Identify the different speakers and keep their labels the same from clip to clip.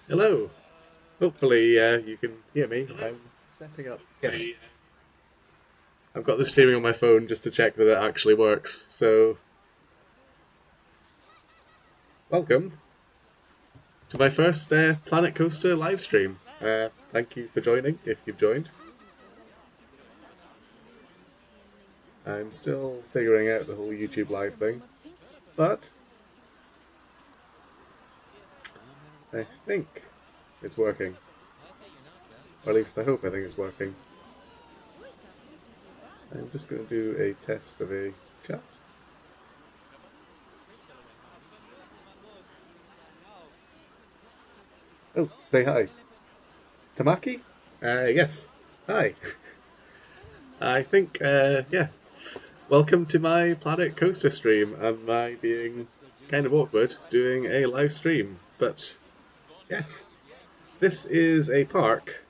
Speaker 1: Hello. Hopefully you can hear me. I'm setting up. Yes, I've got the streaming on my phone just to check that it actually works. So, welcome to my first Planet Coaster live stream. Thank you for joining. If you've joined, I'm still figuring out the whole YouTube live thing, but I think it's working. Or at least I hope I think it's working. I'm just going to do a test of a chat. Oh, say hi. Tamaki? Yes. Hi. I think, yeah. Welcome to my Planet Coaster stream, and my being kind of awkward doing a live stream. But, yes. This is a park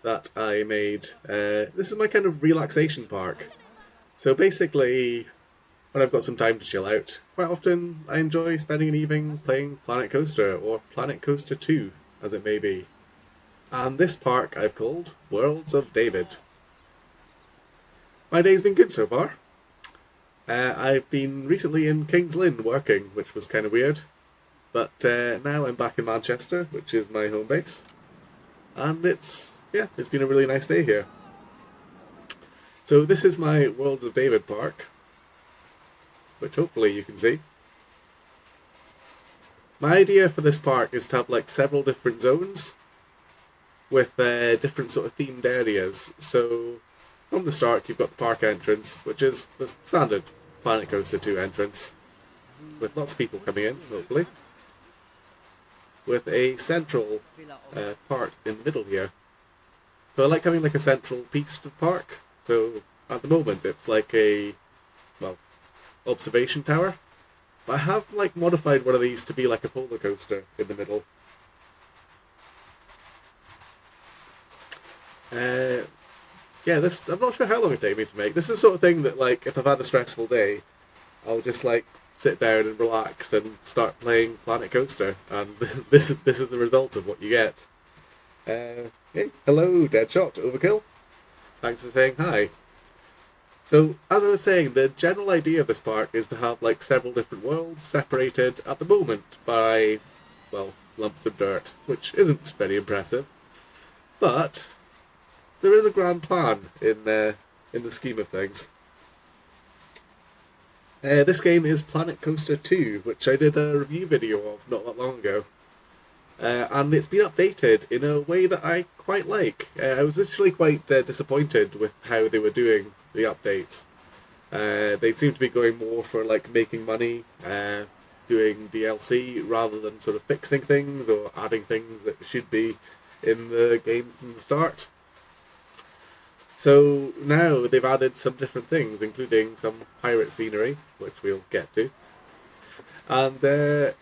Speaker 1: that I made. This is my kind of relaxation park. So basically, when I've got some time to chill out, quite often I enjoy spending an evening playing Planet Coaster, or Planet Coaster 2, as it may be. And this park I've called Worlds of David. My day's been good so far. I've been recently in King's Lynn working, which was kind of weird. But now I'm back in Manchester, which is my home base. And it's been a really nice day here. So this is my Worlds of David park, which hopefully you can see. My idea for this park is to have like several different zones with different sort of themed areas. So from the start, you've got the park entrance, which is the standard Planet Coaster 2 entrance, with lots of people coming in, hopefully, with a central part in the middle here. So I like having like a central piece to the park. So at the moment, it's like a, well, observation tower. But I have like modified one of these to be like a roller coaster in the middle. I'm not sure how long it takes me to make. This is the sort of thing that, like, if I've had a stressful day, I'll just like sit down and relax and start playing Planet Coaster, and this is the result of what you get. Hey, hello, Deadshot, Overkill. Thanks for saying hi. So, as I was saying, the general idea of this park is to have like several different worlds separated at the moment by, well, lumps of dirt, which isn't very impressive, but there is a grand plan in the scheme of things. This game is Planet Coaster 2, which I did a review video of not that long ago. And it's been updated in a way that I quite like. I was initially quite disappointed with how they were doing the updates. They seem to be going more for like making money, doing DLC rather than sort of fixing things or adding things that should be in the game from the start. So now they've added some different things, including some pirate scenery, which we'll get to. And I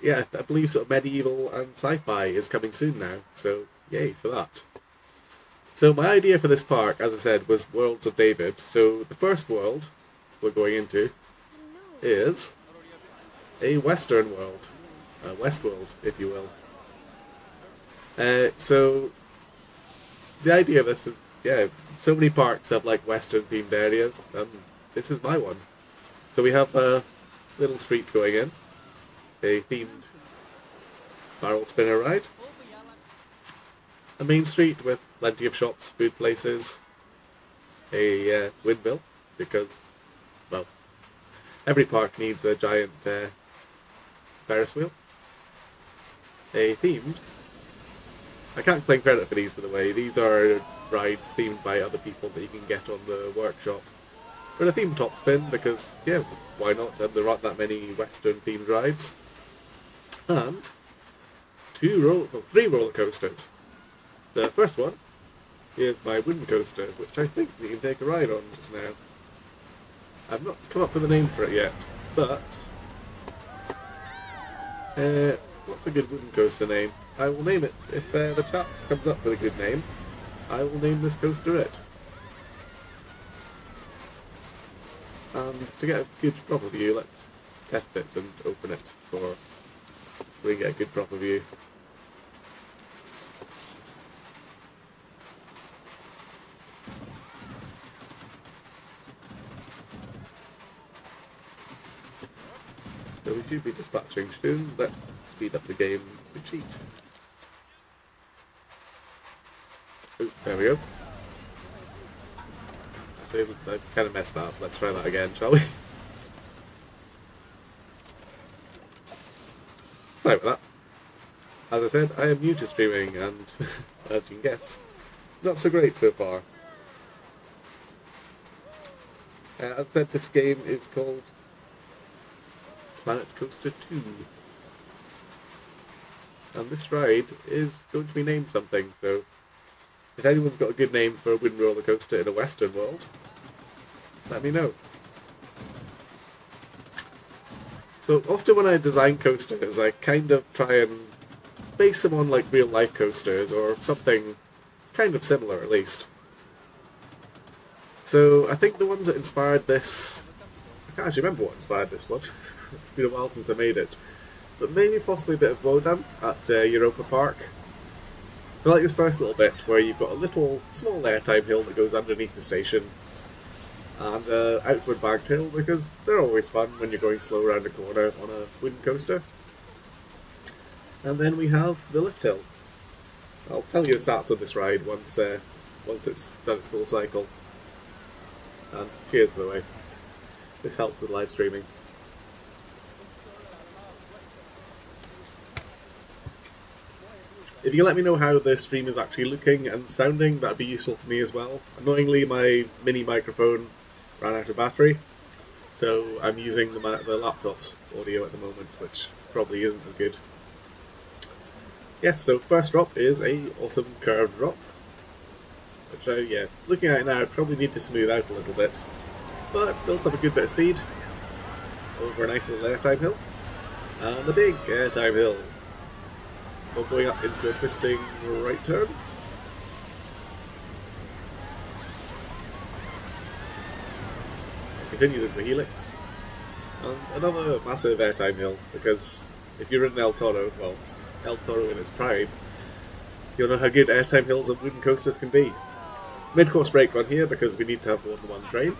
Speaker 1: believe sort of medieval and sci-fi is coming soon now, so yay for that. So my idea for this park, as I said, was Worlds of David. So the first world we're going into is a Western world, a Westworld, if you will. So the idea of this is, so many parks have like Western themed areas, and this is my one. So we have a little street going in, a themed barrel spinner ride, a main street with plenty of shops, food places, a windmill, because, well, every park needs a giant Ferris wheel, a themed, I can't claim credit for these, by the way, these are rides themed by other people that you can get on the workshop. But a themed top spin, because, why not? And there aren't that many Western themed rides. And three roller coasters. The first one is my wooden coaster, which I think we can take a ride on just now. I've not come up with a name for it yet, but what's a good wooden coaster name? I will name it. If the chat comes up with a good name, I will name this coaster it. And to get a good proper view, let's test it and open it so we can get a good proper view. So we should be dispatching soon. Let's speed up the game to cheat. Oh, there we go. I kind of messed that up. Let's try that again, shall we? Sorry about that. As I said, I am new to streaming, and as you can guess, not so great so far. As I said, this game is called Rollercoaster 2. And this ride is going to be named something, so if anyone's got a good name for a wooden roller coaster in a Western world, let me know. So often when I design coasters, I kind of try and base them on like real life coasters or something kind of similar at least. So I think the ones that inspired this, I can't actually remember what inspired this one. It's been a while since I made it. But maybe possibly a bit of Wodan at Europa Park. So I like this first little bit where you've got a little small airtime hill that goes underneath the station and outward banked hill, because they're always fun when you're going slow around a corner on a wooden coaster. And then we have the lift hill. I'll tell you the stats on this ride once it's done its full cycle. And cheers, by the way. This helps with live streaming. If you can let me know how the stream is actually looking and sounding, that'd be useful for me as well. Annoyingly, my mini microphone ran out of battery, so I'm using the laptop's audio at the moment, which probably isn't as good. Yes, so first drop is a awesome curved drop, which looking at it now, I probably need to smooth out a little bit, but builds up a good bit of speed over a nice little airtime hill, and a big airtime hill. We're going up into a twisting right turn. Continues into the helix. And another massive airtime hill, because if you're in El Toro, well, El Toro in its prime, you'll know how good airtime hills and wooden coasters can be. Mid-course brake run here, because we need to have more than one train.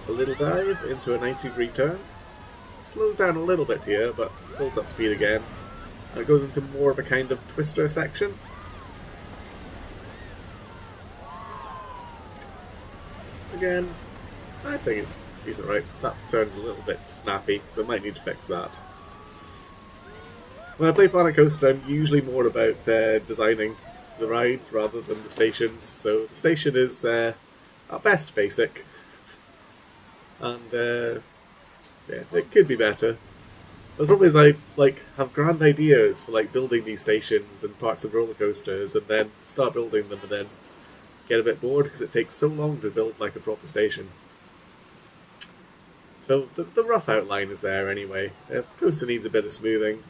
Speaker 1: A little dive into a 90-degree turn. Slows down a little bit here, but builds up speed again. And it goes into more of a kind of twister section. Again, I think it's decent, right? That turn's a little bit snappy, so I might need to fix that. When I play Planet Coaster, I'm usually more about designing the rides rather than the stations. So the station is at best basic, and it could be better. The problem is I have grand ideas for building these stations and parts of roller coasters, and then start building them and then get a bit bored because it takes so long to build a proper station. So the rough outline is there anyway. The coaster needs a bit of smoothing,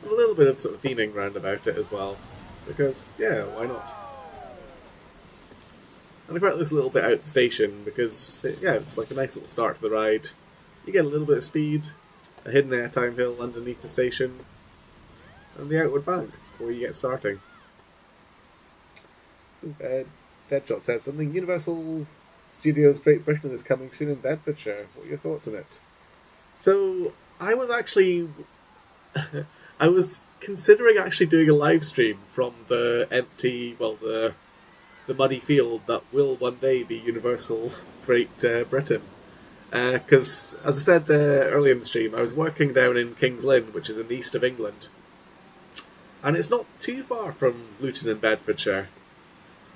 Speaker 1: and a little bit of sort of theming round about it as well, because yeah, why not? And I quite like this little bit out the station because it's like a nice little start to the ride. You get a little bit of speed, a hidden airtime hill underneath the station, and the outward bank before you get starting. Deadshot said something. Universal Studios Great Britain is coming soon in Bedfordshire. What are your thoughts on it? So, I was actually... I was considering actually doing a live stream from the empty, the muddy field that will one day be Universal Great Britain. Because, as I said earlier in the stream, I was working down in King's Lynn, which is in the east of England. And it's not too far from Luton in Bedfordshire.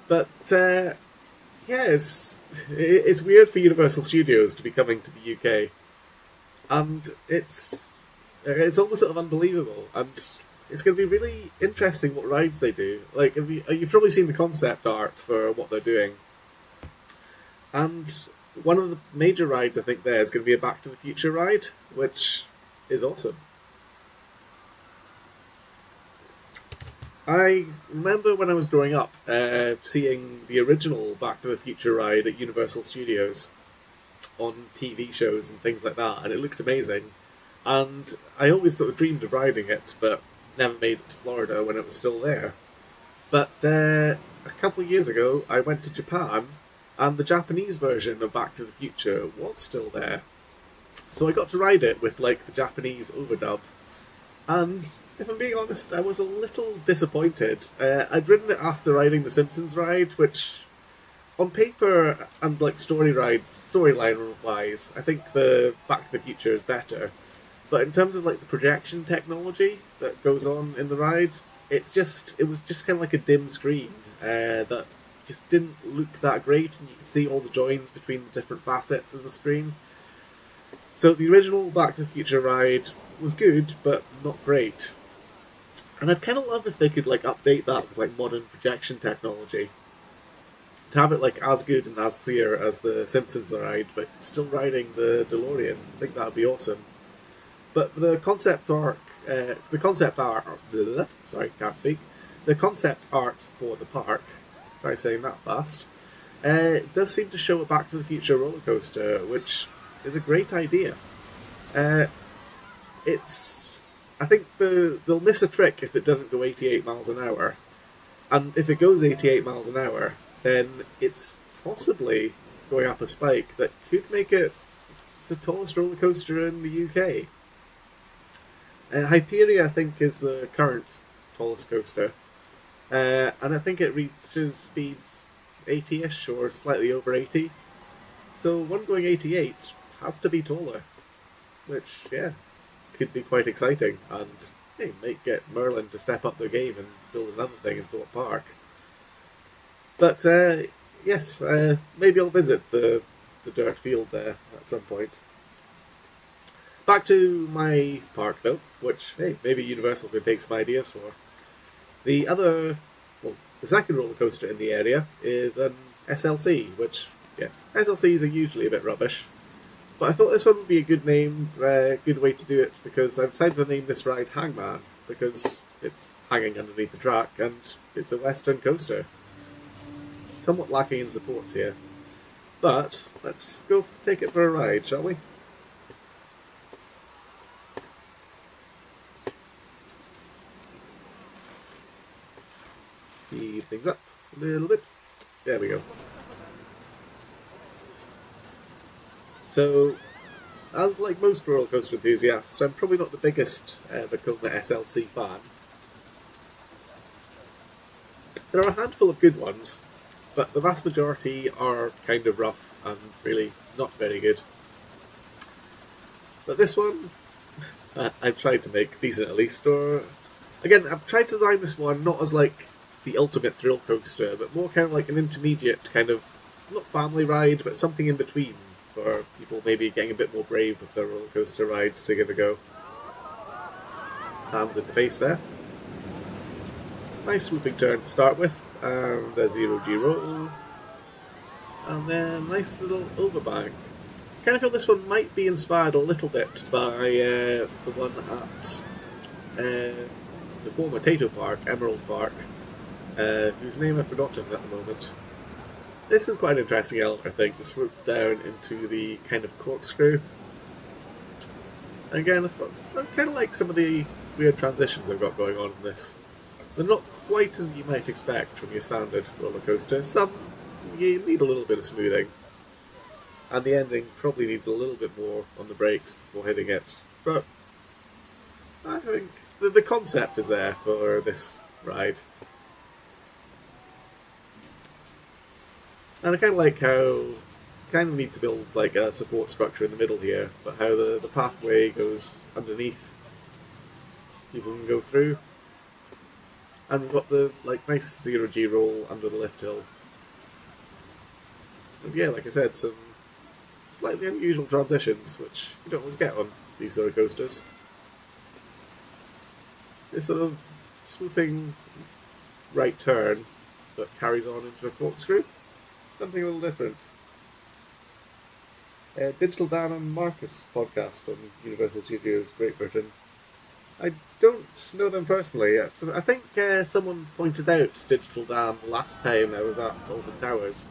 Speaker 1: But, it's weird for Universal Studios to be coming to the UK. And it's almost sort of unbelievable. And it's going to be really interesting what rides they do. You've probably seen the concept art for what they're doing. And one of the major rides I think there is going to be a Back to the Future ride, which is awesome. I remember when I was growing up seeing the original Back to the Future ride at Universal Studios on TV shows and things like that, and it looked amazing. And I always sort of dreamed of riding it, but never made it to Florida when it was still there. But a couple of years ago, I went to Japan, and the Japanese version of Back to the Future was still there. So I got to ride it with like the Japanese overdub, and if I'm being honest, I was a little disappointed. I'd ridden it after riding the Simpsons ride, which on paper and like storyline wise, I think the Back to the Future is better. But in terms of like the projection technology that goes on in the ride, it was just kind of like a dim screen that just didn't look that great, and you could see all the joins between the different facets of the screen. So the original Back to the Future ride was good, but not great. And I'd kind of love if they could like update that with like modern projection technology to have it like as good and as clear as the Simpsons ride, but still riding the DeLorean. I think that would be awesome. But the concept art, sorry, can't speak. The concept art for the park, try saying that fast, does seem to show a Back to the Future roller coaster, which is a great idea. Uh, I think they'll miss a trick if it doesn't go 88 miles an hour, and if it goes 88 miles an hour, then it's possibly going up a spike that could make it the tallest roller coaster in the UK. Hyperia, I think, is the current tallest coaster, and I think it reaches speeds 80-ish or slightly over 80. So one going 88 has to be taller, which, yeah, could be quite exciting, and hey, might get Merlin to step up their game and build another thing in Thorpe Park. But yes, maybe I'll visit the dirt field there at some point. Back to my park though, which hey, maybe Universal could take some ideas for. The second roller coaster in the area is an SLC, which yeah, SLCs are usually a bit rubbish. But I thought this one would be a good name, good way to do it, because I've decided to name this ride Hangman, because it's hanging underneath the track, and it's a Western coaster. Somewhat lacking in supports here. But, let's go take it for a ride, shall we? Speed things up a little bit. There we go. So, as like most roller coaster enthusiasts, I'm probably not the biggest Vekoma SLC fan. There are a handful of good ones, but the vast majority are kind of rough and really not very good. But this one, I've tried to make decent at least. Or again, I've tried to design this one not as like the ultimate thrill coaster, but more kind of like an intermediate kind of not family ride, but something in between for people maybe getting a bit more brave with their roller coaster rides to give a go. Hands in the face there. Nice swooping turn to start with, and a 0G roll, and then nice little overbank. Kind of feel this one might be inspired a little bit by the one at the former Tato Park, Emerald Park, whose name I've forgotten at the moment. This is quite an interesting element, I think, to swoop down into the kind of corkscrew. And again, I kind of like some of the weird transitions I've got going on in this. They're not quite as you might expect from your standard roller coaster. Some you need a little bit of smoothing, and the ending probably needs a little bit more on the brakes before hitting it. But I think the concept is there for this ride. And I kind of like how kind of need to build like a support structure in the middle here, but how the pathway goes underneath. People can go through. And we've got the like nice 0G roll under the lift hill. And yeah, like I said, some slightly unusual transitions, which you don't always get on these sort of coasters. This sort of swooping right turn that carries on into a corkscrew. Something a little different. Digital Dan and Marcus podcast on Universal Studios Great Britain. I don't know them personally. I think someone pointed out Digital Dan last time I was at Alton Towers,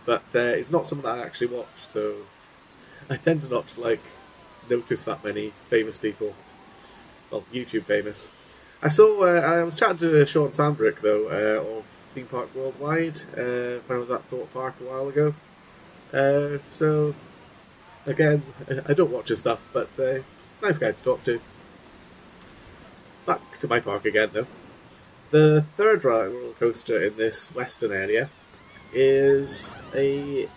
Speaker 1: but it's not someone that I actually watch, so I tend to not like notice that many famous people. Well, YouTube famous. I was chatting to Sean Sandbrick though of Theme Park Worldwide when I was at Thorpe Park a while ago. So Again, I don't watch his stuff, but nice guy to talk to. Back to my park again, though. The third roller coaster in this western area is a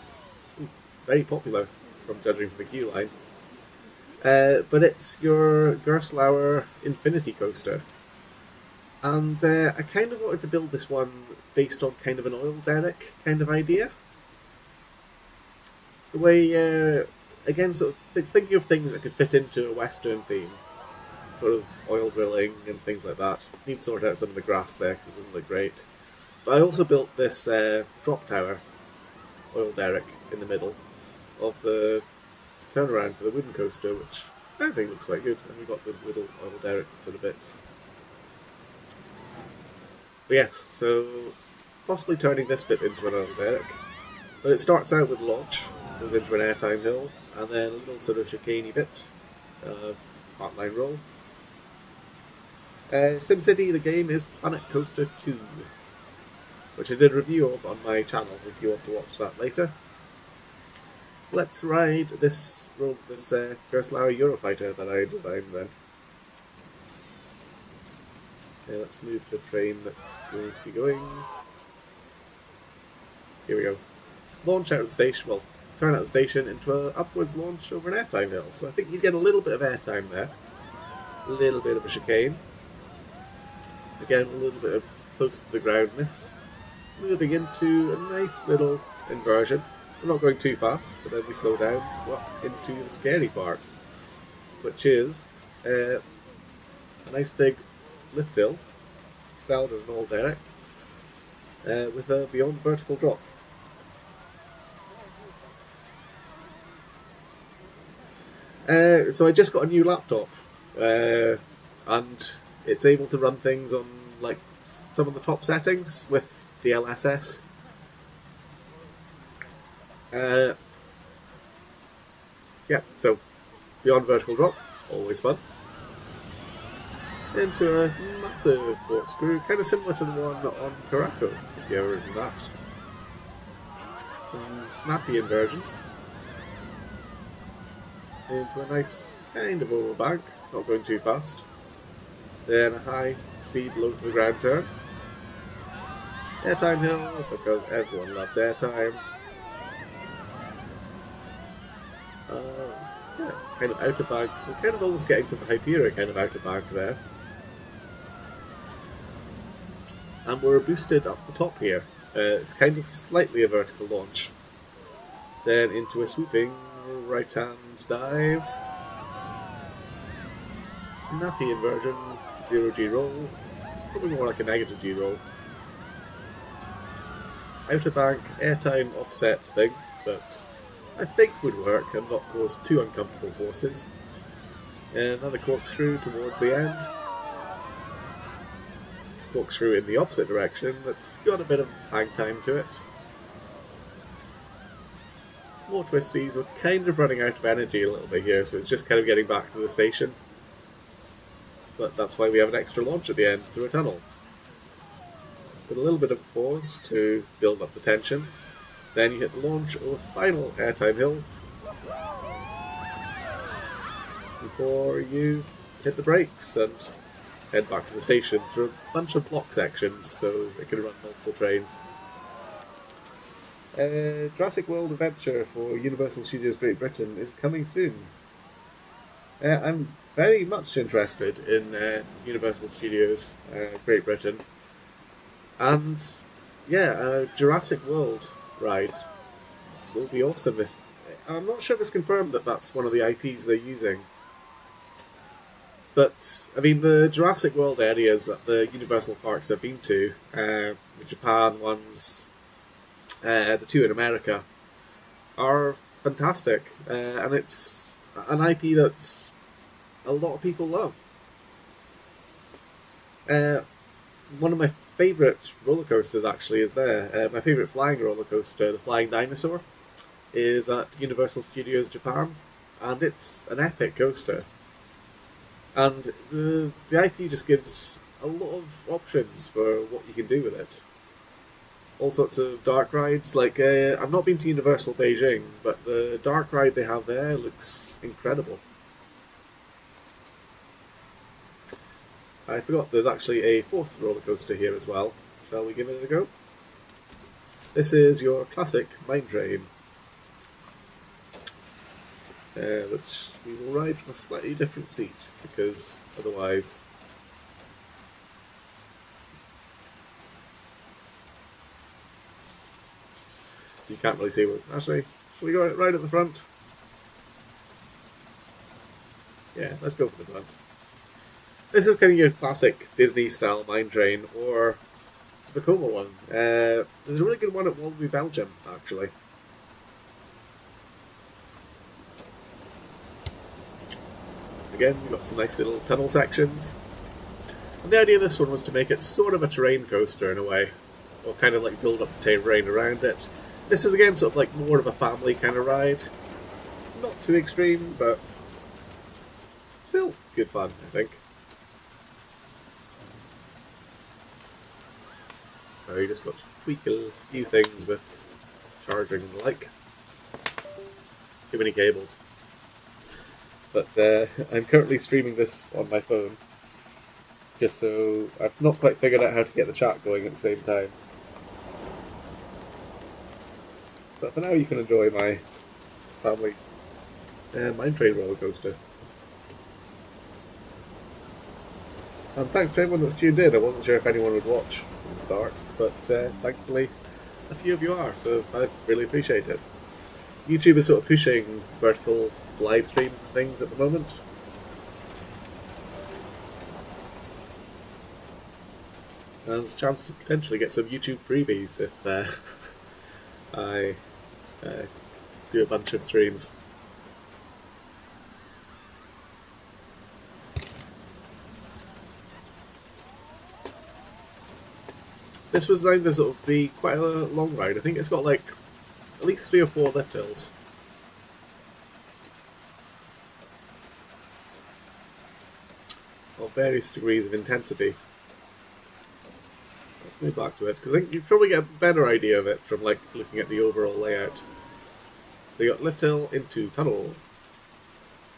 Speaker 1: very popular, from judging from the queue line. But it's your Gerstlauer Infinity Coaster. And I kind of wanted to build this one based on kind of an oil derrick kind of idea. The way, again, sort of thinking of things that could fit into a western theme. Sort of oil drilling and things like that. Need to sort out some of the grass there because it doesn't look great. But I also built this drop tower, oil derrick, in the middle of the turnaround for the wooden coaster, which I think looks quite good. And we've got the little oil derrick sort of bits. But yes, so possibly turning this bit into an oil derrick. But it starts out with launch, goes into an airtime hill, and then a little sort of chicaney bit, hotline roll. SimCity, the game, is Planet Coaster 2, which I did a review of on my channel if you want to watch that later. Let's ride this Gerstlauer Eurofighter that I designed then. Okay, let's move to a train that's going to be going. Here we go. Launch out of the station, well, turn out of the station into an upwards launch over an airtime hill. So I think you get a little bit of airtime there. A little bit of a chicane. Again, a little bit of close to the groundness. Moving into a nice little inversion. We're not going too fast, but then we slow down to go up into the scary part, which is a nice big lift hill, styled as an old derrick, with a beyond vertical drop. So I just got a new laptop, and it's able to run things on like some of the top settings with DLSS. Yeah, so beyond vertical drop, always fun. Into a massive corkscrew, kind of similar to the one on Caraco, if you ever ridden that. Some snappy inversions. Into a nice kind of overbank, not going too fast. Then a high speed low to the ground turn. Airtime hill, because everyone loves airtime. Yeah, kind of outer bank. We're kind of almost getting to the Hypera kind of outer bank there. And we're boosted up the top here. It's kind of slightly a vertical launch. Then into a swooping right hand dive. Snappy inversion, 0G roll. Probably more like a negative G roll. Outer bank, airtime offset thing, but I think would work and not cause too uncomfortable forces. Another corkscrew towards the end. Corkscrew in the opposite direction, that's got a bit of hang time to it. More twisties, we're kind of running out of energy a little bit here, so it's just kind of getting back to the station. But that's why we have an extra launch at the end through a tunnel. With a little bit of pause to build up the tension. Then you hit the launch of the final airtime hill before you hit the brakes and head back to the station through a bunch of block sections so it can run multiple trains. Jurassic World Adventure for Universal Studios Great Britain is coming soon. I'm very much interested in Universal Studios Great Britain, and yeah, Jurassic World ride will be awesome. If I'm not sure if it's confirmed that that's one of the IPs they're using, but I mean the Jurassic World areas at the Universal parks I've been to, the Japan ones, the two in America, are fantastic, and it's an IP that a lot of people love. One of my favourite roller coasters actually is there. My favourite flying roller coaster, the Flying Dinosaur, is at Universal Studios Japan, and it's an epic coaster. And the IP just gives a lot of options for what you can do with it. all sorts of dark rides. Like I've not been to Universal Beijing, but the dark ride they have there looks incredible. I forgot there's actually a fourth roller coaster here as well. Shall we give it a go? This is your classic Mine Train, which we will ride from a slightly different seat because otherwise. You can't really see what's. Actually, shall we go right at the front? Yeah, let's go for the front. This is kind of your classic Disney-style mine train, or the Como one. There's a really good one at Wallaby, Belgium, actually. Again, we've got some nice little tunnel sections. And the idea of this one was to make it sort of a terrain coaster in a way, or kind of like build up the terrain around it. This is again sort of like more of a family kind of ride. Not too extreme, but still good fun, I think. You just got to tweak a few things with charging and the like. Too many cables. But I'm currently streaming this on my phone, just so I've not quite figured out how to get the chat going at the same time. But for now, you can enjoy my family Mine Train roller coaster. And thanks to everyone that's tuned in. I wasn't sure if anyone would watch from the start, but thankfully a few of you are, so I really appreciate it. YouTube is sort of pushing vertical live streams and things at the moment. And there's a chance to potentially get some YouTube freebies if I do a bunch of streams. This was designed to sort of be quite a long ride. I think it's got like at least 3 or 4 lift hills. Of various degrees of intensity. Let's move back to it, because I think you probably get a better idea of it from like looking at the overall layout. So you got lift hill into tunnel.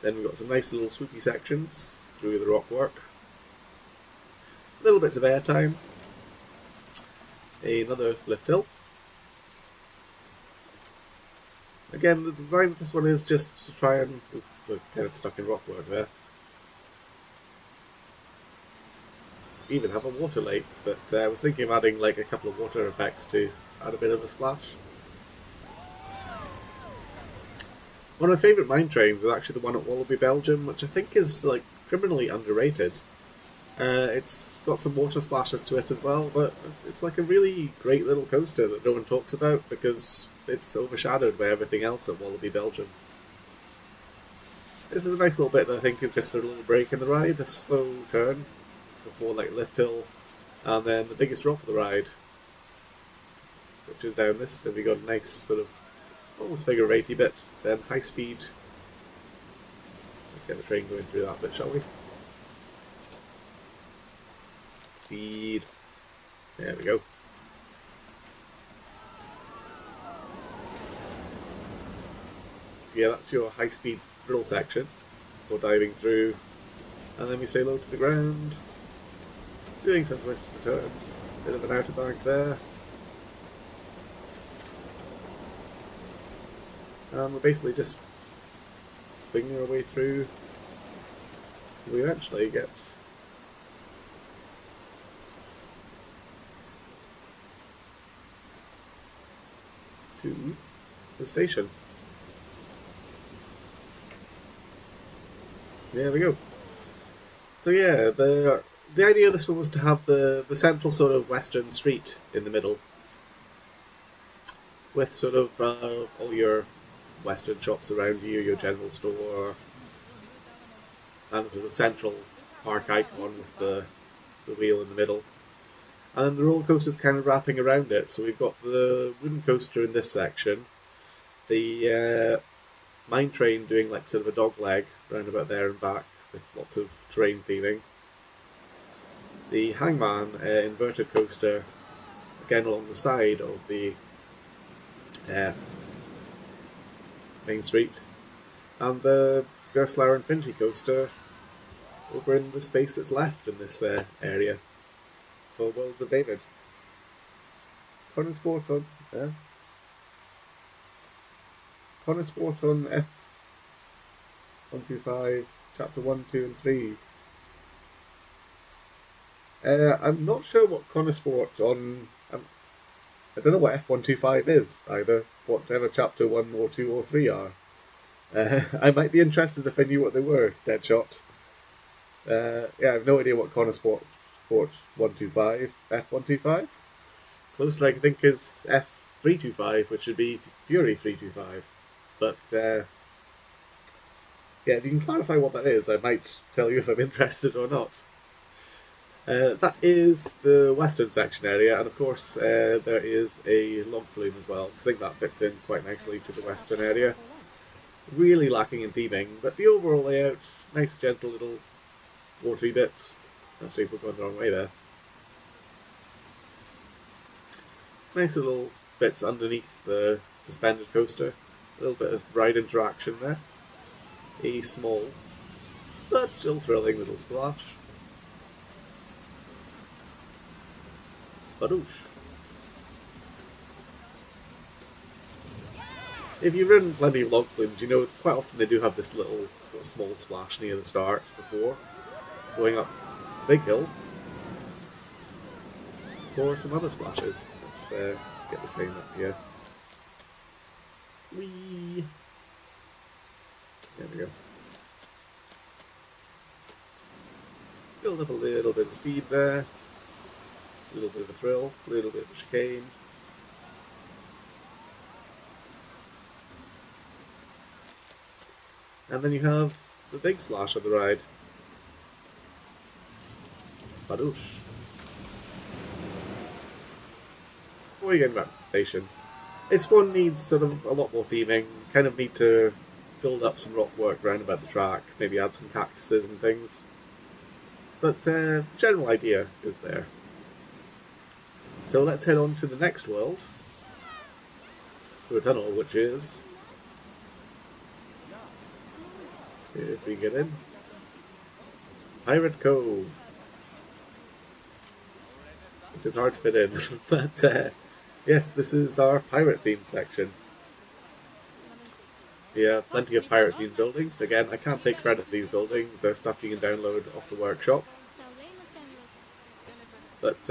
Speaker 1: Then we've got some nice little swoopy sections through the rockwork. Little bits of airtime. Another lift hill. Again, the design of this one is just to try and... we're kind of stuck in rockwork there. We even have a water lake, but I was thinking of adding like a couple of water effects to add a bit of a splash. One of my favourite mine trains is actually the one at Wallaby, Belgium, which I think is like criminally underrated. It's got some water splashes to it as well, but it's like a really great little coaster that no one talks about because it's overshadowed by everything else at Wallaby, Belgium. This is a nice little bit that I think is just a little break in the ride, a slow turn before like lift hill, and then the biggest drop of the ride, which is down this. Then we got a nice sort of almost figure eighty bit, then high speed. Let's get the train going through that bit, shall we? Speed. There we go. Yeah, that's your high speed thrill section for diving through, and then we say low to the ground, doing some twists and turns, bit of an outer bank there, and we're basically just swinging our way through. We eventually get to the station. There we go. So yeah, the idea of this one was to have the central sort of western street in the middle, with sort of all your western shops around you, your general store, and sort of central park icon with the wheel in the middle. And then the roller coaster's kind of wrapping around it, so we've got the wooden coaster in this section, the mine train doing like sort of a dog leg round about there and back with lots of terrain theming. The hangman inverted coaster again along the side of the main street, and the Gerstlauer Infinity Coaster over in the space that's left in this area for Worlds of David. Sport on F125, Chapter 1, 2 and 3. I'm not sure what Sport on... I don't know what F125 is either, whatever Chapter 1 or 2 or 3 are. I might be interested if I knew what they were, Deadshot. I have no idea what Sport 125, F125. Closest I can think is F325, which would be Fury 325. But, if you can clarify what that is, I might tell you if I'm interested or not. That is the western section area, and of course there is a log flume as well, because I think that fits in quite nicely to the western area. Really lacking in theming, but the overall layout, nice gentle little 4-3 bits. Actually, we're going the wrong way there. Nice little bits underneath the suspended coaster. A little bit of ride interaction there. A small, but still thrilling little splash. Spadoosh. If you've ridden plenty of log flumes, you know quite often they do have this little sort of small splash near the start before going up a big hill. Or some other splashes. Let's get the train up here. Whee! There we go. Build up a little bit of speed there. A little bit of a thrill, a little bit of a chicane. And then you have the big splash of the ride. Spadoosh. Before you get back to the station, this one needs sort of a lot more theming. Kind of need to build up some rock work around about the track, maybe add some cactuses and things. But the general idea is there. So let's head on to the next world, through a tunnel, which is, if we get in, Pirate Cove. It is hard to fit in, but yes, this is our pirate themed section. We have plenty of pirate themed buildings. Again, I can't take credit for these buildings, they're stuff you can download off the workshop. But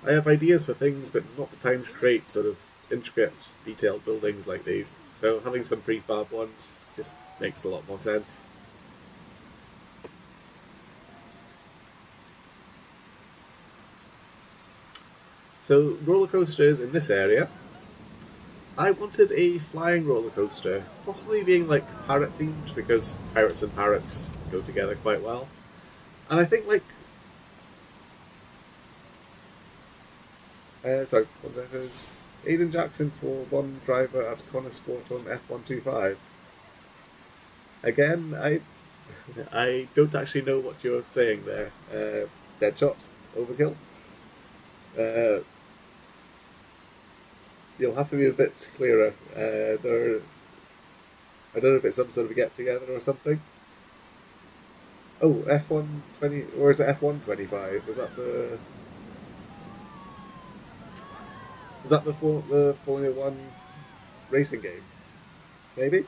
Speaker 1: I have ideas for things, but not the time to create sort of intricate, detailed buildings like these. So having some prefab ones just makes a lot more sense. So roller coasters in this area. I wanted a flying roller coaster, possibly being like pirate themed, because pirates and parrots go together quite well. And I think like sorry, what that is. Aidan Jackson for one driver at Sport on F125. Again, I don't actually know what you're saying there. Deadshot, overkill. You'll have to be a bit clearer. I don't know if it's some sort of a get together or something. Oh, F120, or is it F125? Is that the Formula One racing game? Maybe?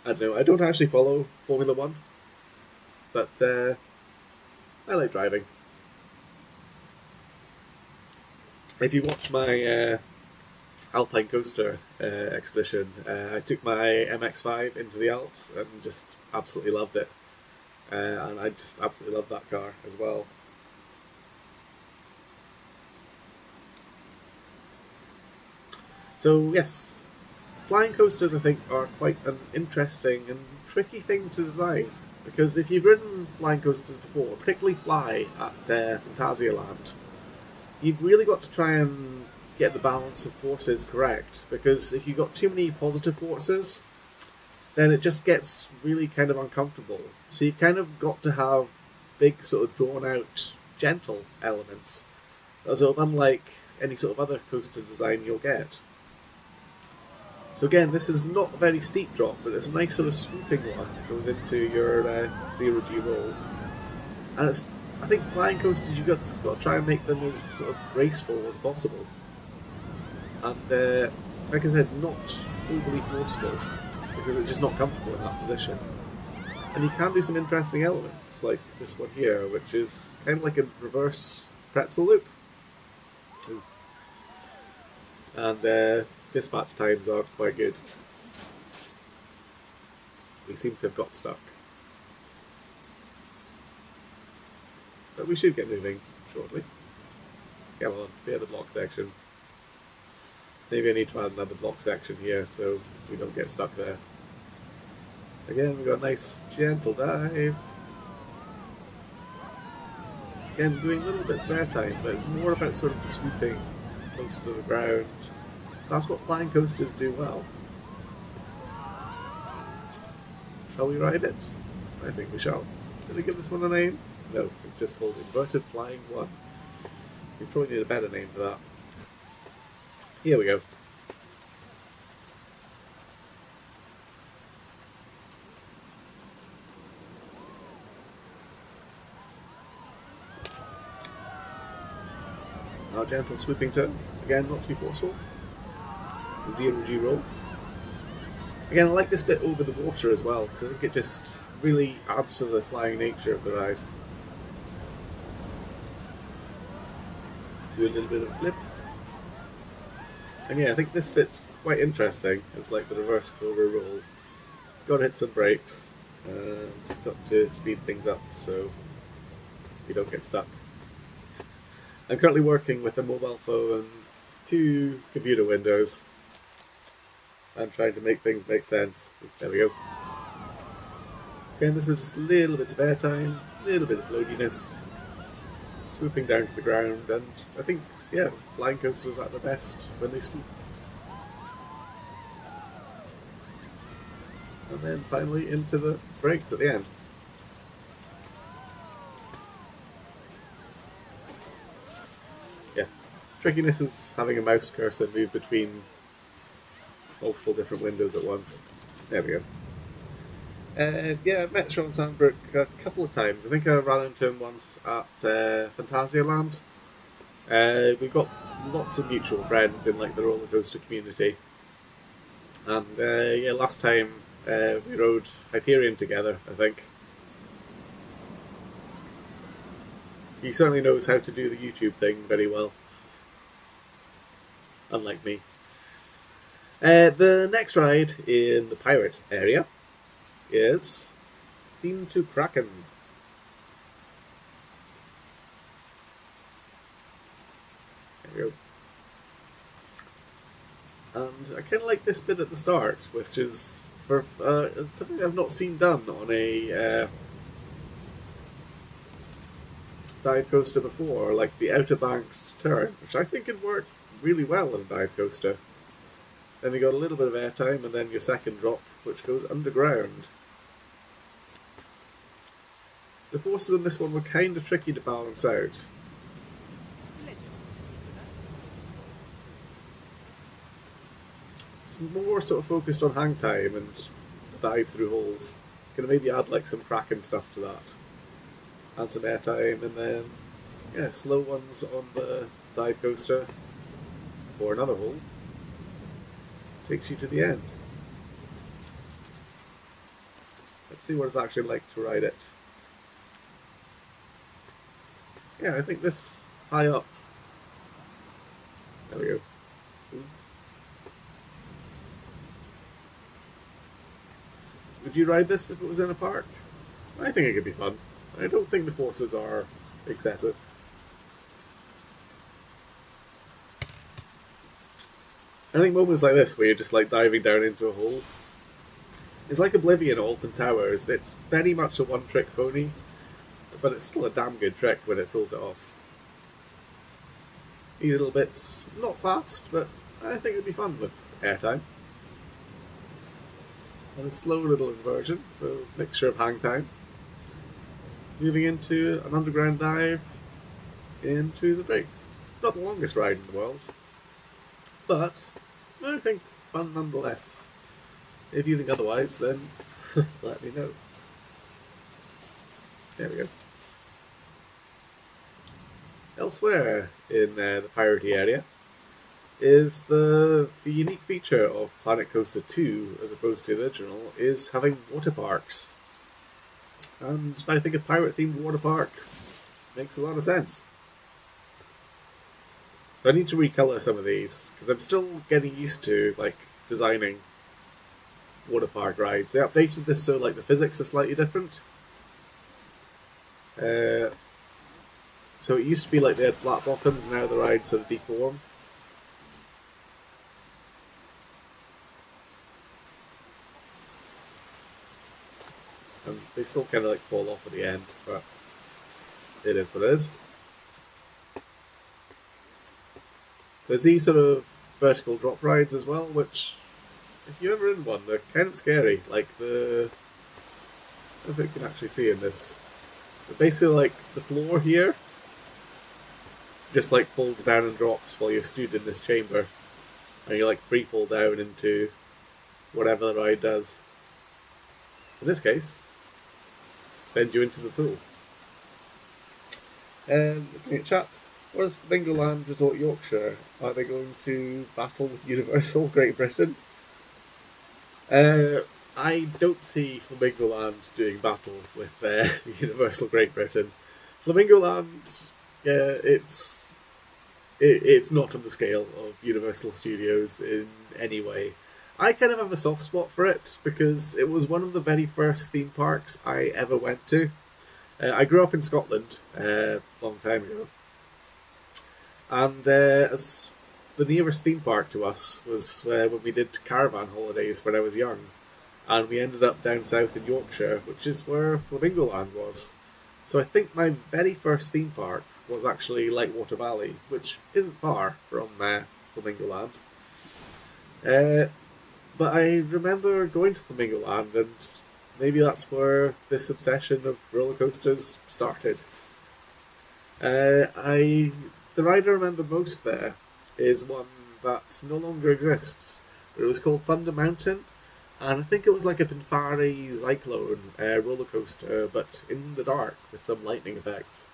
Speaker 1: I don't know. I don't actually follow Formula One, but I like driving. If you watch my Alpine Coaster expedition, I took my MX-5 into the Alps and just absolutely loved it. And I just absolutely love that car as well. So yes, flying coasters I think are quite an interesting and tricky thing to design, because if you've ridden flying coasters before, particularly Fly at Phantasialand, you've really got to try and get the balance of forces correct, because if you've got too many positive forces, then it just gets really kind of uncomfortable. So you've kind of got to have big sort of drawn out gentle elements. sort of unlike any sort of other coaster design you'll get. So again, this is not a very steep drop, but it's a nice sort of swooping one that goes into your zero-G roll. And it's, I think flying coasters, you've got to try and make them as sort of graceful as possible. And like I said, not overly forceful, because it's just not comfortable in that position. And you can do some interesting elements, like this one here, which is kind of like a reverse pretzel loop. Ooh. And dispatch times aren't quite good. We seem to have got stuck. But we should get moving shortly. Come on, we had a block section. Maybe I need to add another block section here so we don't get stuck there. Again, we've got a nice gentle dive. Again, doing little bits of airtime, but it's more about sort of the swooping close to the ground. That's what flying coasters do well. Shall we ride it? I think we shall. Did I give this one a name? No, it's just called Inverted Flying 1. We probably need a better name for that. Here we go. Our gentle swooping turn. Again, not too forceful. Zero-G roll. Again, I like this bit over the water as well, because I think it just really adds to the flying nature of the ride. Do a little bit of a flip. And yeah, I think this bit's quite interesting. It's like the reverse cobra roll. Got to hit some brakes. Got to speed things up so you don't get stuck. I'm currently working with a mobile phone, 2 computer windows. I'm trying to make things make sense. There we go. Again, this is just little bits of airtime, little bit of floatiness, swooping down to the ground, and I think, yeah, flying coasters are at their best when they swoop. And then finally into the brakes at the end. Yeah, trickiness is having a mouse cursor move between multiple different windows at once. There we go. Yeah, I've met Sean Sandbrook a couple of times. I think I ran into him once at Phantasialand. We've got lots of mutual friends in like the roller coaster community. And yeah, last time we rode Hyperion together, I think. He certainly knows how to do the YouTube thing very well. Unlike me. The next ride in the pirate area is Theme to Kraken. There we go. And I kind of like this bit at the start, which is for something I've not seen done on a dive coaster before, like the Outer Banks turn, which I think could work really well in a dive coaster. Then you got a little bit of airtime, and then your second drop, which goes underground. The forces on this one were kind of tricky to balance out. It's more sort of focused on hang time and dive through holes. Gonna maybe add like some Kraken stuff to that. Add some airtime, and then yeah, slow ones on the dive coaster for another hole. Takes you to the end. Let's see what it's actually like to ride it. Yeah, I think this high up. There we go. Ooh. Would you ride this if it was in a park? I think it could be fun. I don't think the forces are excessive. I think moments like this, where you're just like diving down into a hole, it's like Oblivion or Alton Towers. It's very much a one-trick pony, but it's still a damn good trick when it pulls it off. These little bits, not fast, but I think it'd be fun with airtime. And a slow little inversion for a mixture of hang time. Moving into an underground dive into the brakes. not the longest ride in the world, but I think fun nonetheless. If you think otherwise, then let me know. There we go. Elsewhere in the piratey area is the unique feature of Planet Coaster 2, as opposed to the original, is having water parks. And I think a pirate-themed water park makes a lot of sense. So I need to recolor some of these, because I'm still getting used to designing water park rides. They updated this so the physics are slightly different. So it used to be they had flat bottoms, now the rides sort of deform. And they still kind of fall off at the end, but it is what it is. There's these sort of vertical drop rides as well, which, if you're ever in one, they're kind of scary. I don't know if you can actually see in this. But basically, the floor here just folds down and drops while you're stood in this chamber, and you free fall down into whatever the ride does. In this case, sends you into the pool. And looking at chat, what is Flamingo Land Resort Yorkshire? Are they going to battle with Universal Great Britain? I don't see Flamingo Land doing battle with Universal Great Britain. Flamingo Land, it's not on the scale of Universal Studios in any way. I kind of have a soft spot for it because it was one of the very first theme parks I ever went to. I grew up in Scotland a long time ago, and as the nearest theme park to us was when we did caravan holidays when I was young, and we ended up down south in Yorkshire, which is where Flamingo Land was. So I think my very first theme park was actually Lightwater Valley, which isn't far from Flamingo Land. But I remember going to Flamingo Land, and maybe that's where this obsession of roller coasters started. The ride I remember most there is one that no longer exists. It was called Thunder Mountain, and I think it was like a Pinfari Cyclone roller coaster, but in the dark with some lightning effects.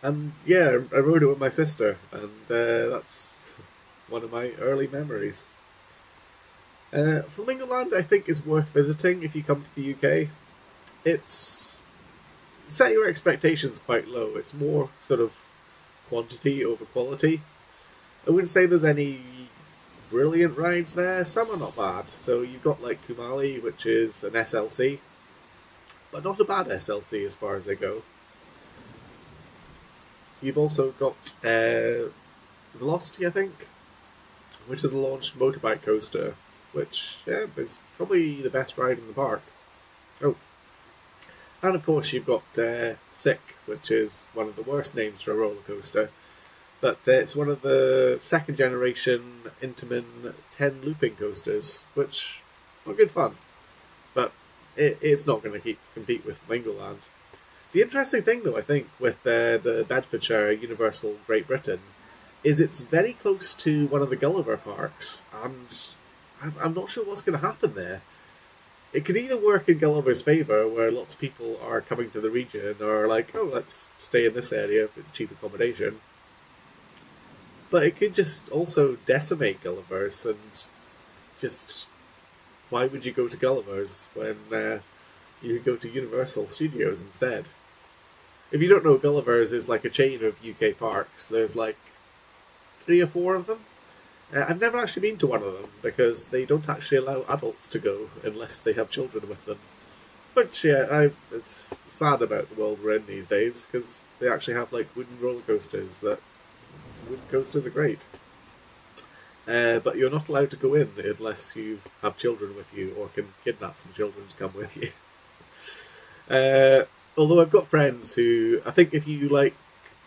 Speaker 1: And yeah, I rode it with my sister, and that's one of my early memories. Flamingo Land, I think, is worth visiting if you come to the UK. It's set your expectations quite low. It's more sort of quantity over quality. I wouldn't say there's any brilliant rides there. Some are not bad. So you've got Kumali, which is an SLC, but not a bad SLC as far as they go. You've also got Velocity, I think, which is a launched motorbike coaster, which is probably the best ride in the park. Oh, and of course you've got Sick, which is one of the worst names for a roller coaster, but it's one of the second generation Intamin 10 looping coasters, which are good fun, but it's not going to compete with Flamingo Land. The interesting thing, though, I think, with the Bedfordshire Universal Great Britain is it's very close to one of the Gulliver parks, and I'm not sure what's going to happen there. It could either work in Gulliver's favour, where lots of people are coming to the region, or let's stay in this area if it's cheap accommodation. But it could just also decimate Gulliver's, and just why would you go to Gulliver's when you could go to Universal Studios instead? If you don't know, Gulliver's is a chain of UK parks. There's 3 or 4 of them. I've never actually been to one of them because they don't actually allow adults to go unless they have children with them. But yeah, it's sad about the world we're in these days because they actually have wooden roller coasters. Wooden coasters are great. But you're not allowed to go in unless you have children with you or can kidnap some children to come with you. Although I've got friends who, I think if you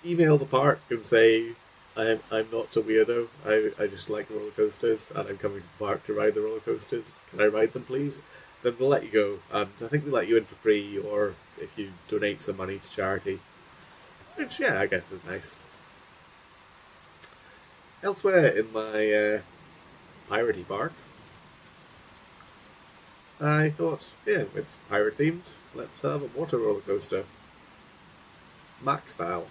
Speaker 1: email the park and say, I'm not a weirdo, I just like roller coasters and I'm coming to the park to ride the roller coasters, can I ride them please? then they'll let you go, and I think they let you in for free, or if you donate some money to charity, which yeah, I guess is nice. Elsewhere in my piratey park, I thought, yeah, it's pirate themed. Let's have a water roller coaster, Mac style,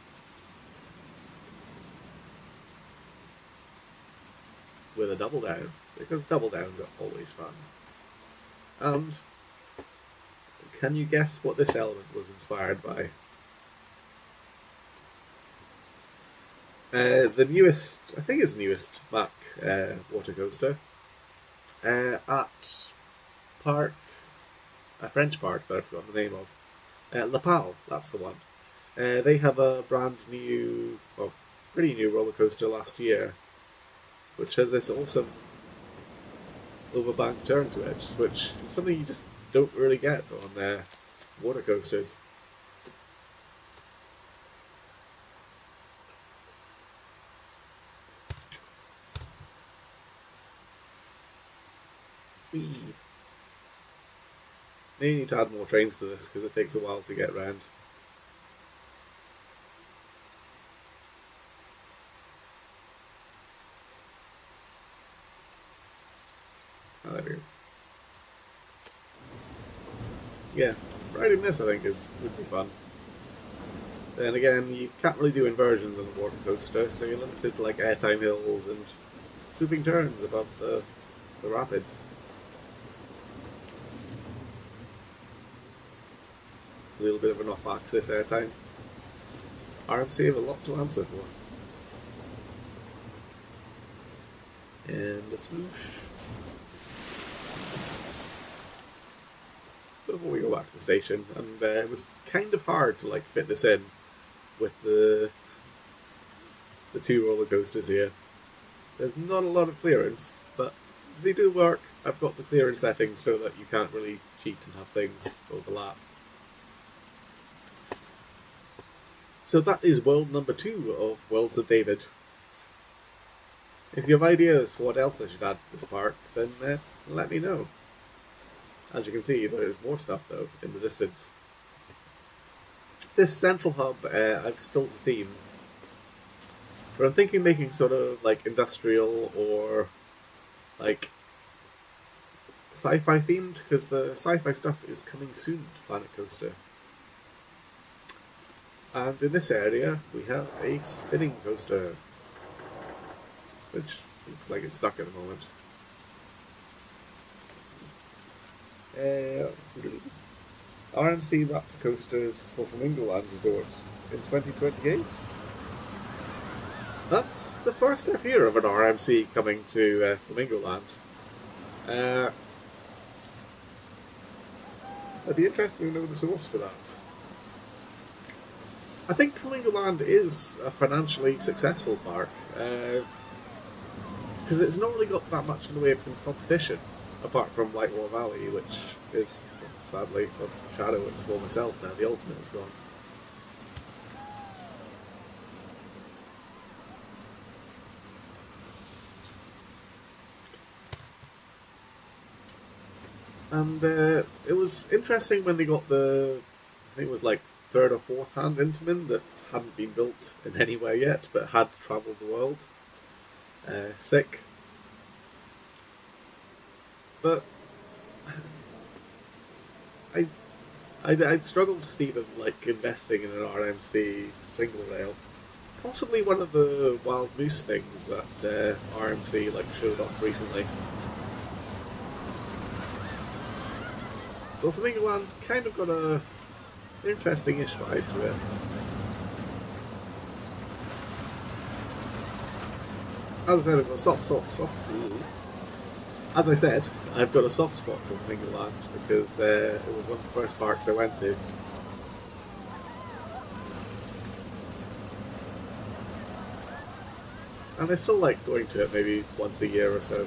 Speaker 1: with a double down, because double downs are always fun. And can you guess what this element was inspired by? The newest, I think it's the newest Mac water coaster at park, a French park that I forgot the name of. La Pal, that's the one. They have a brand new, well, pretty new roller coaster last year, which has this awesome overbank turn to it, which is something you just don't really get on water coasters. Whee! They need to add more trains to this because it takes a while to get around. Oh, there we go. Yeah, riding this I think would be fun. Then again, you can't really do inversions on a water coaster, so you're limited to like airtime hills and swooping turns above the rapids. A little bit of an off-axis airtime. RMC have a lot to answer for. And a swoosh. Before we go back to the station, and it was kind of hard to like fit this in with the two roller coasters here. There's not a lot of clearance, but they do work. I've got the clearance settings so that you can't really cheat and have things overlap. So that is world number 2 of Worlds of David. If you have ideas for what else I should add to this park, then let me know. As you can see, there's more stuff though in the distance. This central hub, I've stole the theme, but I'm thinking making sort of like industrial or like sci-fi themed, because the sci-fi stuff is coming soon to Planet Coaster. And in this area, we have a spinning coaster, which looks like it's stuck at the moment. RMC Raptor coasters for Flamingo Land Resort in 2028. That's the first I've heard of an RMC coming to Flamingo Land. I'd be interested to know the source for that. I think Flamingo Land is a financially successful park, because it's not really got that much in the way of competition, apart from Whitewall Valley, which is sadly a shadow its former self now. The Ultimate is gone. And it was interesting when they got I think it was like third or fourth hand Intamin that hadn't been built in anywhere yet, but had travelled the world. Sick. But I'd struggle to see them like investing in an RMC single rail. Possibly one of the Wild Moose things that RMC like showed off recently. Well, Flamingo Land's kind of got an interesting-ish vibe to it. As I said, I've got soft. As I said, I've got a soft spot for Flamingo Land because it was one of the first parks I went to. And I still like going to it maybe once a year or so.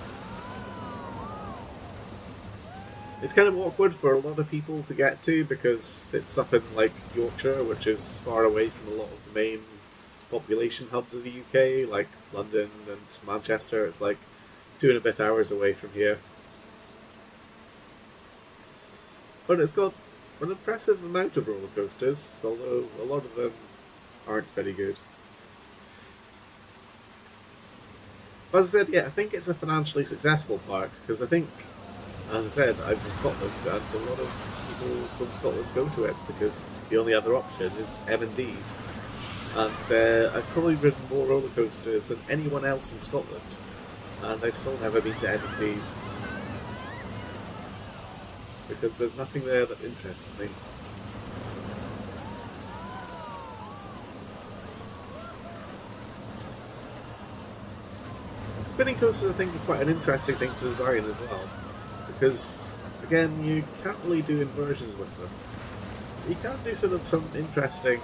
Speaker 1: It's kind of awkward for a lot of people to get to because it's up in like Yorkshire, which is far away from a lot of the main population hubs of the UK, like London and Manchester. It's like 2 and a bit hours away from here. But it's got an impressive amount of roller coasters, although a lot of them aren't very good. But as I said, yeah, I think it's a financially successful park because I think, as I said, I'm from Scotland, and a lot of people from Scotland go to it because the only other option is M&Ds. And I've probably ridden more roller coasters than anyone else in Scotland, and I've still never been to M&Ds because there's nothing there that interests me. Spinning coasters, I think, are quite an interesting thing to design as well, because again, you can't really do inversions with them. You can do sort of some interesting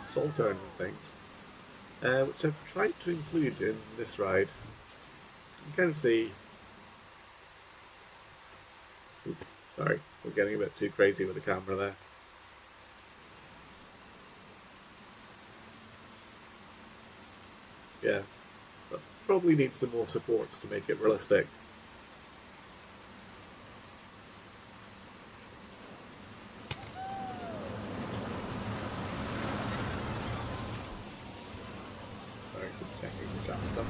Speaker 1: soul turn things, which I've tried to include in this ride. You can kind of see. Oops, sorry, we're getting a bit too crazy with the camera there. Yeah, but probably need some more supports to make it realistic. Sorry, just checking the chat stuff.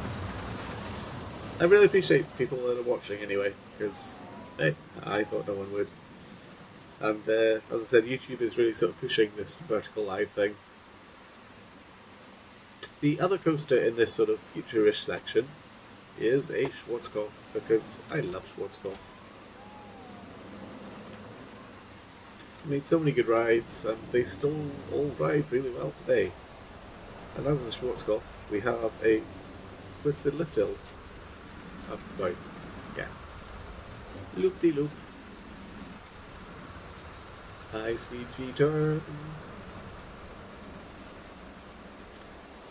Speaker 1: I really appreciate people that are watching anyway, because hey, I thought no one would. And as I said, YouTube is really sort of pushing this vertical live thing. The other coaster in this sort of futurish section is a Schwarzkopf, because I love Schwarzkopf. Made so many good rides, and they still all ride really well today. And as a Schwarzkopf, we have a twisted lift hill. Sorry, yeah. Loop-de-loop. High-speed G-turn.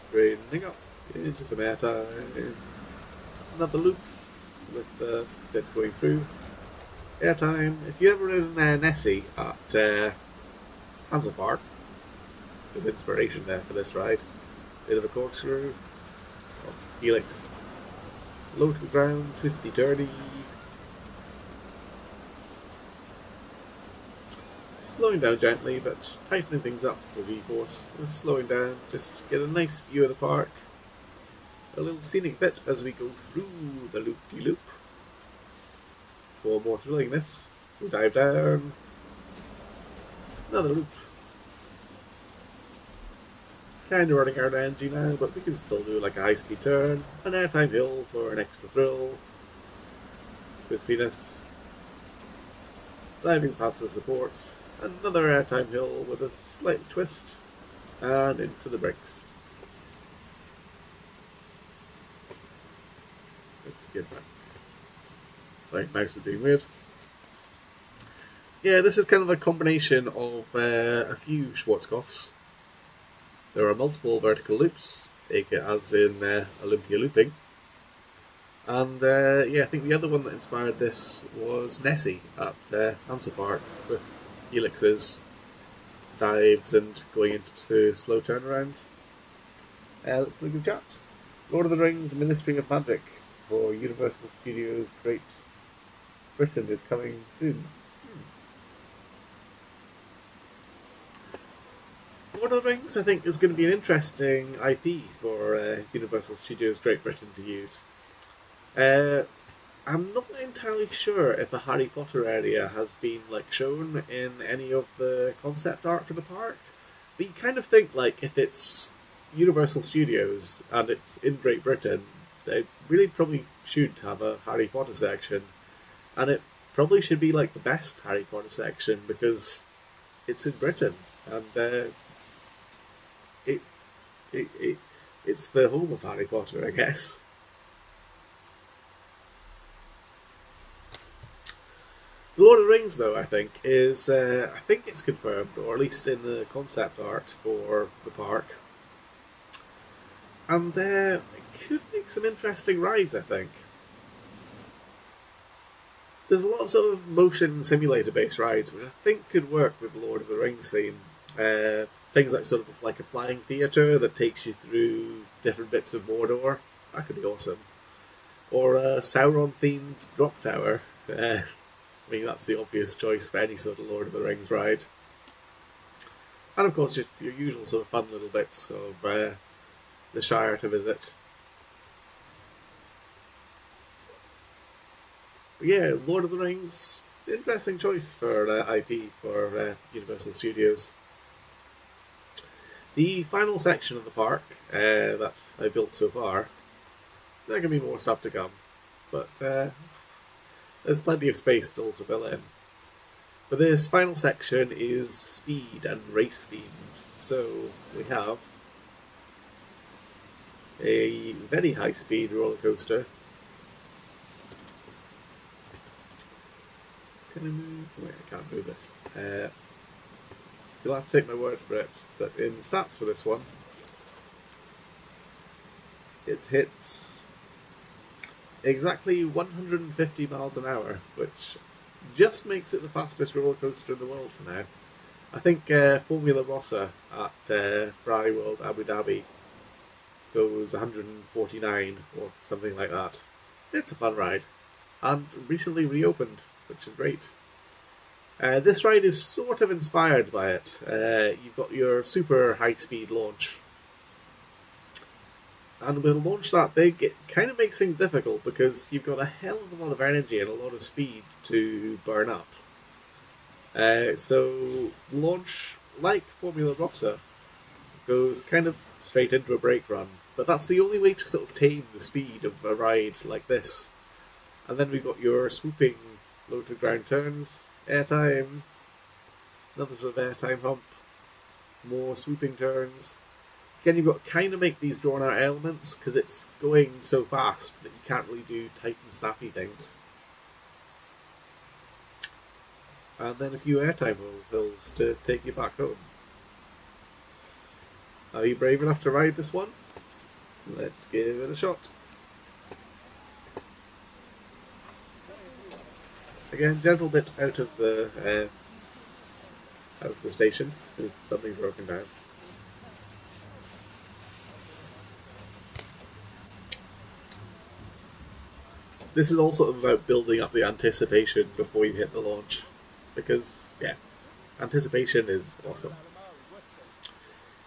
Speaker 1: Straightening up into some airtime. Another loop with the bit going through. Airtime. If you ever ridden Nessie at Hansa Park, there's inspiration there for this ride. Bit of a corkscrew. Oh, helix. Low to the ground, twisty turny. Slowing down gently, but tightening things up for V-force. And slowing down, just get a nice view of the park. A little scenic bit as we go through the loop-de-loop. For more thrillingness, we dive down. Another loop. Kind of running out of energy now, but we can still do like a high-speed turn. An airtime hill for an extra thrill. Twistiness. Diving past the supports. Another airtime hill with a slight twist, and into the brakes. Let's get back. Sorry, mouse is being weird. Yeah, this is kind of a combination of a few Schwarzkopfs. There are multiple vertical loops, as in Olympia looping. And yeah, I think the other one that inspired this was Nessie at Hansa Park with helixes, dives, and going into slow turnarounds. Let's look at the chat. Lord of the Rings, Ministry of Magic for Universal Studios Great Britain is coming soon. Lord of the Rings, I think, is going to be an interesting IP for Universal Studios Great Britain to use. I'm not entirely sure if a Harry Potter area has been shown in any of the concept art for the park, but you kind of think if it's Universal Studios and it's in Great Britain, they really probably should have a Harry Potter section, and it probably should be the best Harry Potter section because it's in Britain and it's the home of Harry Potter, I guess. The Lord of the Rings, though, I think it's confirmed, or at least in the concept art for the park. And it could make some interesting rides, I think. There's a lot of sort of motion simulator-based rides, which I think could work with the Lord of the Rings theme. Things like a flying theatre that takes you through different bits of Mordor. That could be awesome. Or a Sauron-themed drop tower. I mean, that's the obvious choice for any sort of Lord of the Rings ride. And of course, just your usual sort of fun little bits of the Shire to visit. But yeah, Lord of the Rings, interesting choice for IP for Universal Studios. The final section of the park that I built so far, there can be more stuff to come, but there's plenty of space still to fill in. But this final section is speed and race themed, so we have a very high speed roller coaster. Can I move? Wait, I can't move this. You'll have to take my word for it, but in stats for this one, it hits exactly 150 miles an hour, which just makes it the fastest roller coaster in the world for now. I think Formula Rossa at Fry World Abu Dhabi goes 149 or something like that. It's a fun ride, and recently reopened, which is great. This ride is sort of inspired by it. You've got your super high-speed launch. And with a launch that big, it kind of makes things difficult because you've got a hell of a lot of energy and a lot of speed to burn up. So launch, like Formula Rossa, goes kind of straight into a brake run. But that's the only way to sort of tame the speed of a ride like this. And then we've got your swooping low-to-ground turns, airtime, another sort of airtime hump, more swooping turns. Again, you've got to kind of make these drawn-out elements because it's going so fast that you can't really do tight and snappy things. And then a few airtime hills to take you back home. Are you brave enough to ride this one? Let's give it a shot. Again, gentle bit out of the station. Ooh, something broken down. This is also about building up the anticipation before you hit the launch, because yeah, anticipation is awesome.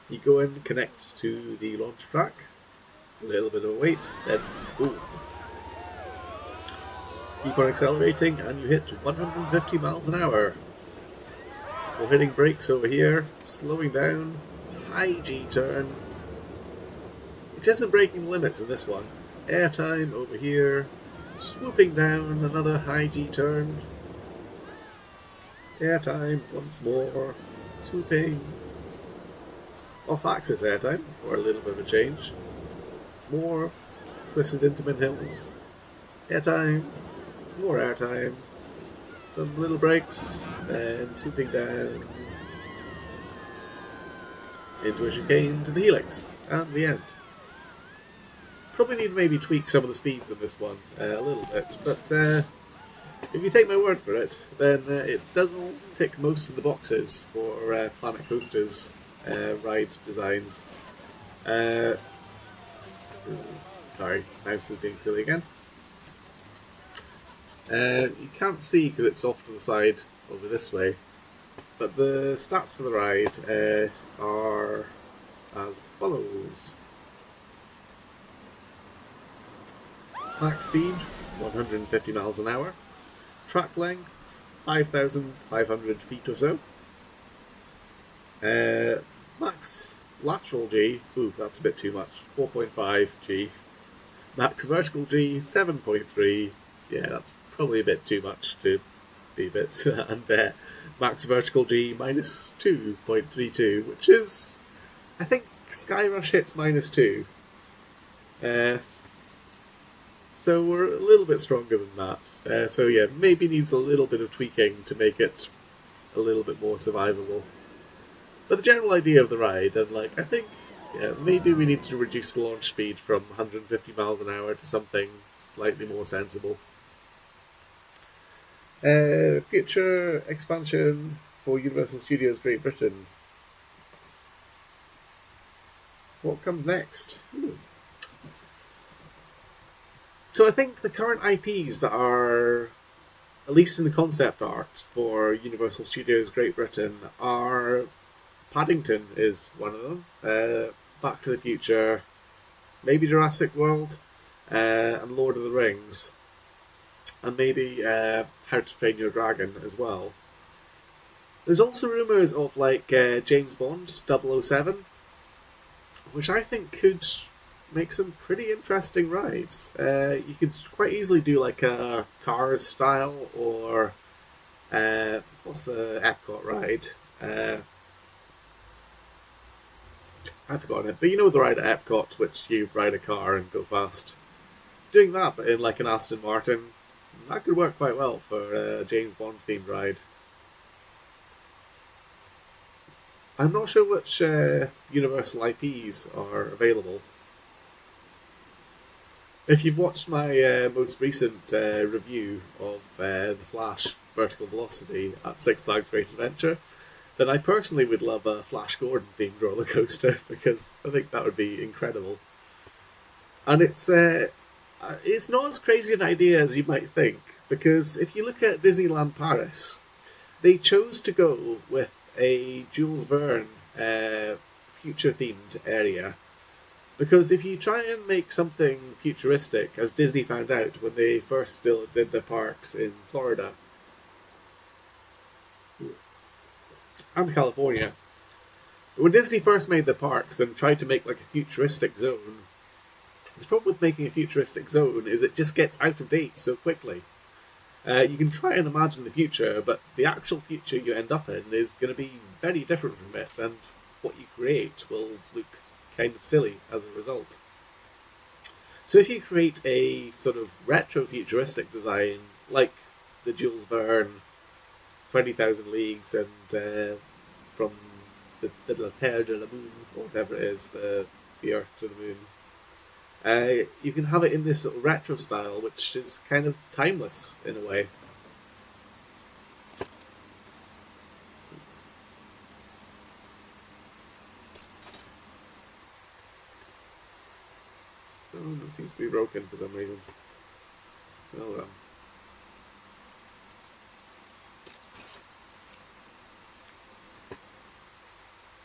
Speaker 1: You go in, connect to the launch track, a little bit of a wait, then boom. Keep on accelerating and you hit 150 miles an hour. Before hitting brakes over here, slowing down, high G turn, which isn't breaking limits in this one. Airtime over here, swooping down, another high G turn. Airtime once more, swooping. Off-axis airtime for a little bit of a change. More twisted Intamin hills. Airtime. More airtime, some little breaks, then swooping down into a chicane to the helix, and the end. Probably need to maybe tweak some of the speeds of this one a little bit, but if you take my word for it, then it does tick most of the boxes for Planet Coaster's ride designs. Sorry, mouse is being silly again. You can't see because it's off to the side over this way, but the stats for the ride are as follows. Max speed, 150 miles an hour. Track length, 5,500 feet or so. Max lateral G, ooh, that's a bit too much, 4.5 G. Max vertical G, 7.3, yeah, that's probably a bit too much to be a bit, and max vertical G minus 2.32, which is, I think Skyrush hits minus 2. So we're a little bit stronger than that. So yeah, maybe needs a little bit of tweaking to make it a little bit more survivable. But the general idea of the ride, and like, I think, yeah, maybe we need to reduce the launch speed from 150 miles an hour to something slightly more sensible. Future expansion for Universal Studios Great Britain. What comes next? So I think the current IPs that are at least in the concept art for Universal Studios Great Britain, are Paddington is one of them, Back to the Future, maybe Jurassic World, and Lord of the Rings, and maybe How to Train Your Dragon as well. There's also rumours of like James Bond 007, which I think could make some pretty interesting rides. You could quite easily do like a Cars style, or what's the Epcot ride? I've forgotten it, but you know the ride at Epcot, which you ride a car and go fast. Doing that, but in like an Aston Martin, that could work quite well for a James Bond themed ride. I'm not sure which Universal IPs are available. If you've watched my most recent review of The Flash Vertical Velocity at Six Flags Great Adventure, then I personally would love a Flash Gordon themed roller coaster, because I think that would be incredible. And it's not as crazy an idea as you might think, because if you look at Disneyland Paris, they chose to go with a Jules Verne future themed area. Because if you try and make something futuristic, as Disney found out when they first still did their parks in Florida and California, when Disney first made their parks and tried to make like a futuristic zone, the problem with making a futuristic zone is it just gets out of date so quickly. You can try and imagine the future, but the actual future you end up in is going to be very different from it, and what you create will look kind of silly as a result. So if you create a sort of retro-futuristic design, like the Jules Verne 20,000 Leagues and from the La Terre de la Moon, or whatever it is, the Earth to the Moon, you can have it in this sort of retro style, which is kind of timeless in a way. Oh, that seems to be broken for some reason. Oh well.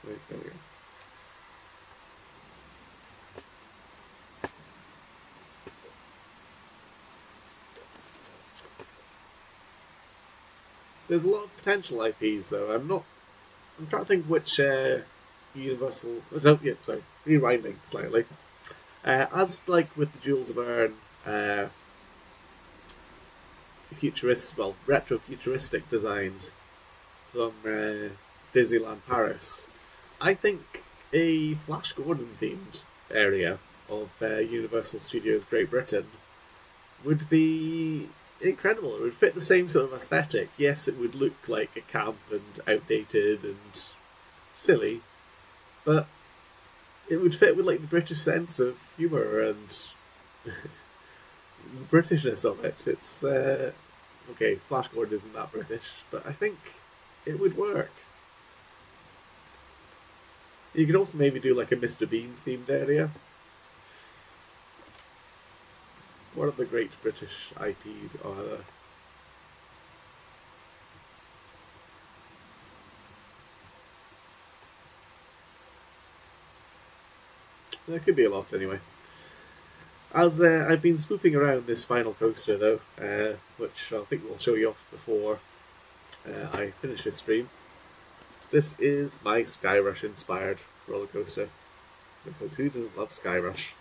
Speaker 1: Right, there we go. There's a lot of potential IPs though. I'm trying to think which Universal. So yeah, sorry, rewinding slightly. As like with the Jules Verne retro futuristic designs from Disneyland Paris, I think a Flash Gordon themed area of Universal Studios Great Britain would be incredible. It would fit the same sort of aesthetic. Yes, it would look like a camp and outdated and silly, but it would fit with like the British sense of humour and the Britishness of it. It's okay. Flash Gordon isn't that British, but I think it would work. You could also maybe do like a Mr. Bean themed area. What of the great British IPs are there? There could be a lot anyway. As I've been swooping around this final coaster though, which I think we'll show you off before I finish this stream. This is my Skyrush inspired roller coaster, because who doesn't love Skyrush?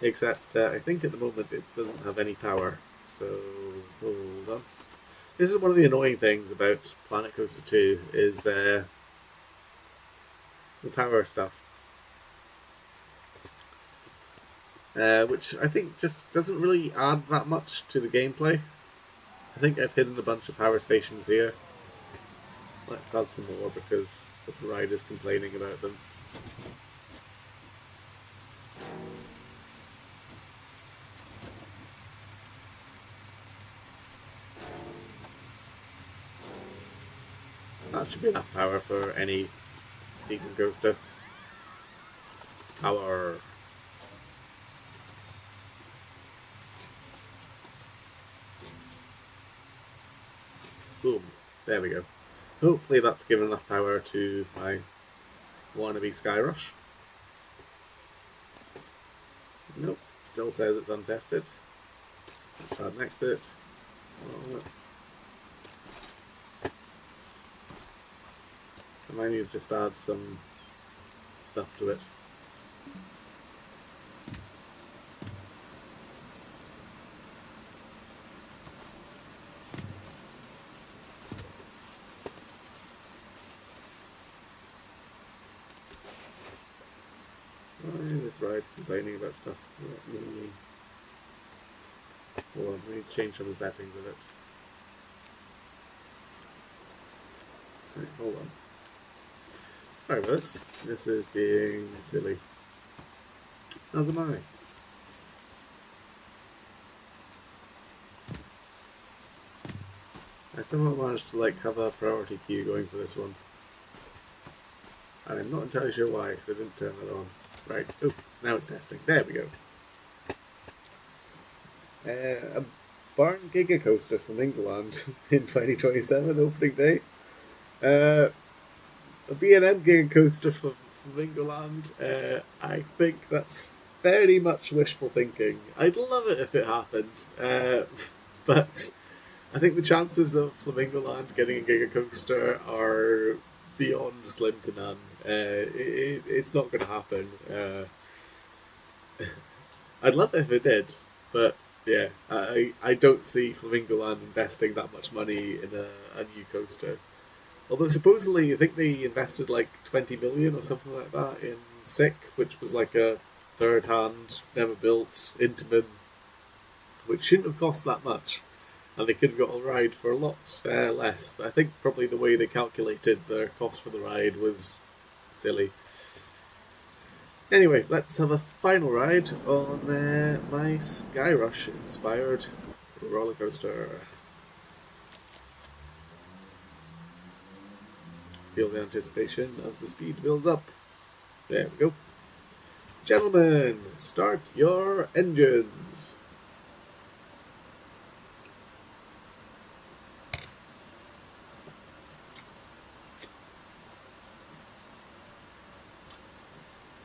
Speaker 1: Except I think at the moment it doesn't have any power, so hold on. This is one of the annoying things about Planet Coaster 2, is the power stuff. Which I think just doesn't really add that much to the gameplay. I think I've hidden a bunch of power stations here. Let's add some more because the ride is complaining about them. That should be enough power for any decent coaster. Power. Boom. There we go. Hopefully that's given enough power to my wannabe Sky Rush. Nope. Still says it's untested. Let's add an exit. Oh. I might need to just add some stuff to it. Why is this ride complaining about stuff? Hold on, let me change some of the settings of it. Right, hold on. Sorry about this. This is being silly. As am I. I somehow managed to have a priority queue going for this one. And I'm not entirely sure why, because I didn't turn that on. Right, oh, now it's testing. There we go. A Barn Giga Coaster from England in 2027 opening day. A B&M Giga Coaster from England. I think that's very much wishful thinking. I'd love it if it happened, but I think the chances of Flamingoland getting a Giga Coaster are beyond slim to none. It's not going to happen. I'd love it if it did, but yeah, I don't see Flamingoland investing that much money in a new coaster. Although supposedly, I think they invested 20 million or something like that in Sick, which was a third-hand, never built Intamin, which shouldn't have cost that much. And they could have got a ride for a lot less. But I think probably the way they calculated the cost for the ride was silly. Anyway, let's have a final ride on my Sky Rush inspired roller coaster. Feel the anticipation as the speed builds up. There we go. Gentlemen, start your engines.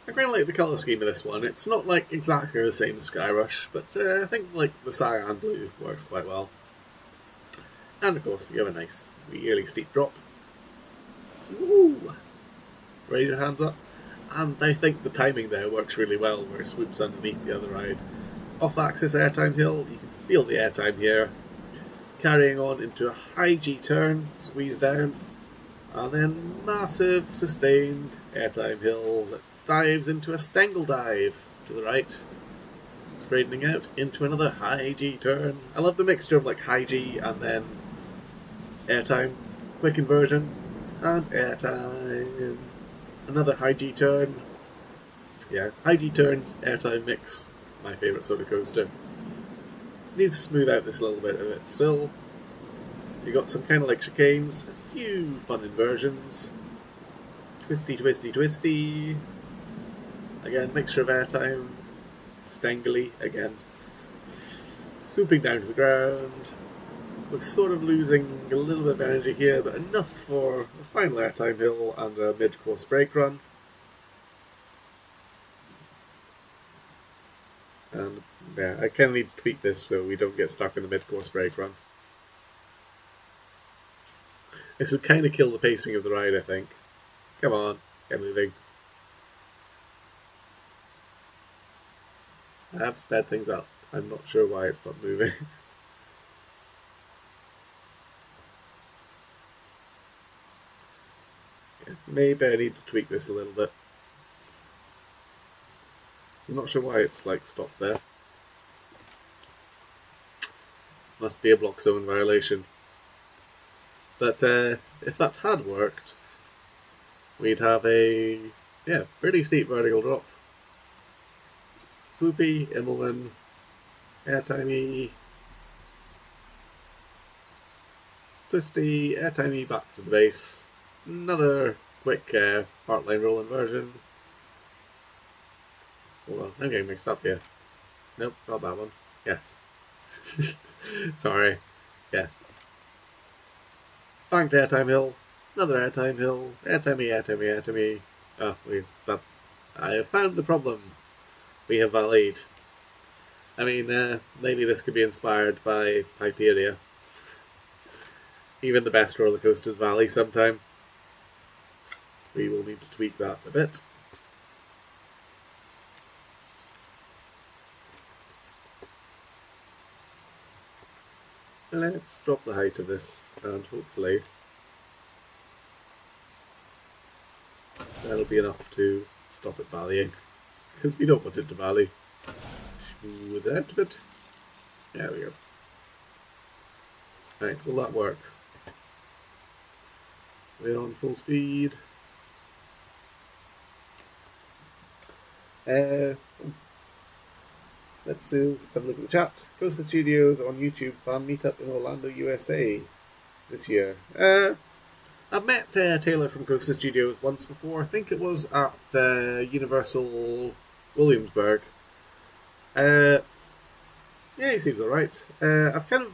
Speaker 1: I kind of like the colour scheme of this one. It's not exactly the same as Sky Rush, but I think the cyan blue works quite well. And of course we have a nice really steep drop. Woo! Raise your hands up. And I think the timing there works really well, where it swoops underneath the other ride. Off-axis airtime hill, you can feel the airtime here. Carrying on into a high G turn, squeeze down, and then massive sustained airtime hill that dives into a Stengel dive to the right, straightening out into another high G turn. I love the mixture of high G and then airtime, quick inversion, and airtime. Another high G turn. Yeah, high G turns, airtime mix. My favourite sort of coaster. Needs to smooth out this little bit of it still. You got some kind of chicanes, a few fun inversions. Twisty, twisty, twisty. Again, mixture of airtime. Stangly again. Swooping down to the ground. We're sort of losing a little bit of energy here, but enough for a final airtime hill and a mid-course brake run. And yeah, I kind of need to tweak this so we don't get stuck in the mid-course brake run. This would kind of kill the pacing of the ride, I think. Come on, get moving. I have sped things up. I'm not sure why it's not moving. Yeah, maybe I need to tweak this a little bit. I'm not sure why it's stopped there. Must be a block zone violation. But if that had worked, we'd have a pretty steep vertical drop. Swoopy, Immelman, airtimey, twisty, airtimey back to the base. Another quick part-line roll inversion. Hold on, I'm getting mixed up here. Nope, not that one. Yes. Sorry. Yeah. banked airtime hill, another airtime hill, airtimey, airtimey, airtimey. I have found the problem. We have valeted. I mean, maybe this could be inspired by Hyperia. Even the best roller coasters valley sometime. We will need to tweak that a bit. Let's drop the height of this, and hopefully that'll be enough to stop it valleying, because we don't want it to valley. Smooth it out a bit. There we go. Right, will that work? We're on full speed. Let's have a look at the chat. Coaster Studios on YouTube fan meetup in Orlando, USA this year. I've met Taylor from Coaster Studios once before. I think it was at Universal Williamsburg. Yeah, he seems alright. I kind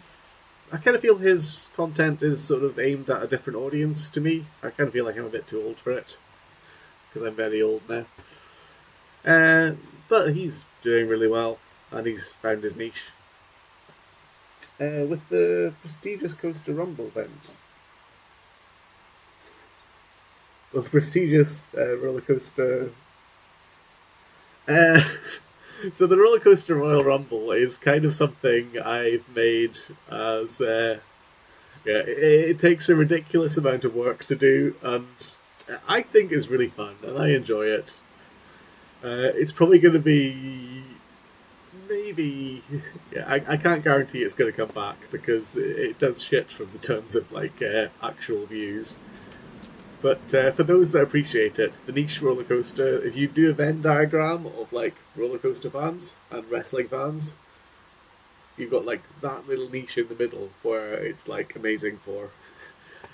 Speaker 1: of feel his content is sort of aimed at a different audience to me. I kind of feel like I'm a bit too old for it, because I'm very old now. But he's doing really well, and he's found his niche. With the prestigious Coaster Rumble event. With the prestigious roller coaster. So the Roller Coaster Royal Rumble is kind of something I've made as... it takes a ridiculous amount of work to do, and I think it's really fun, and I enjoy it. It's probably going to be... maybe... Yeah, I can't guarantee it's going to come back, because it does shit from the terms of actual views. But for those that appreciate it, the niche roller coaster, if you do a Venn diagram of roller coaster fans and wrestling fans, you've got that little niche in the middle where it's amazing for.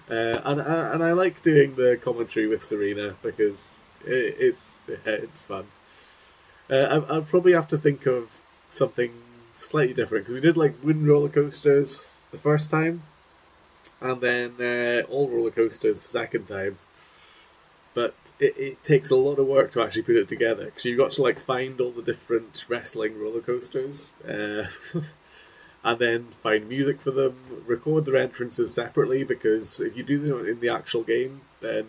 Speaker 1: And I like doing the commentary with Serena because it's fun. I'll probably have to think of something slightly different, because we did wooden roller coasters the first time, and then all roller coasters the second time. But it takes a lot of work to actually put it together, because you've got to find all the different wrestling roller coasters, and then find music for them, record their entrances separately, because if you do them in the actual game, then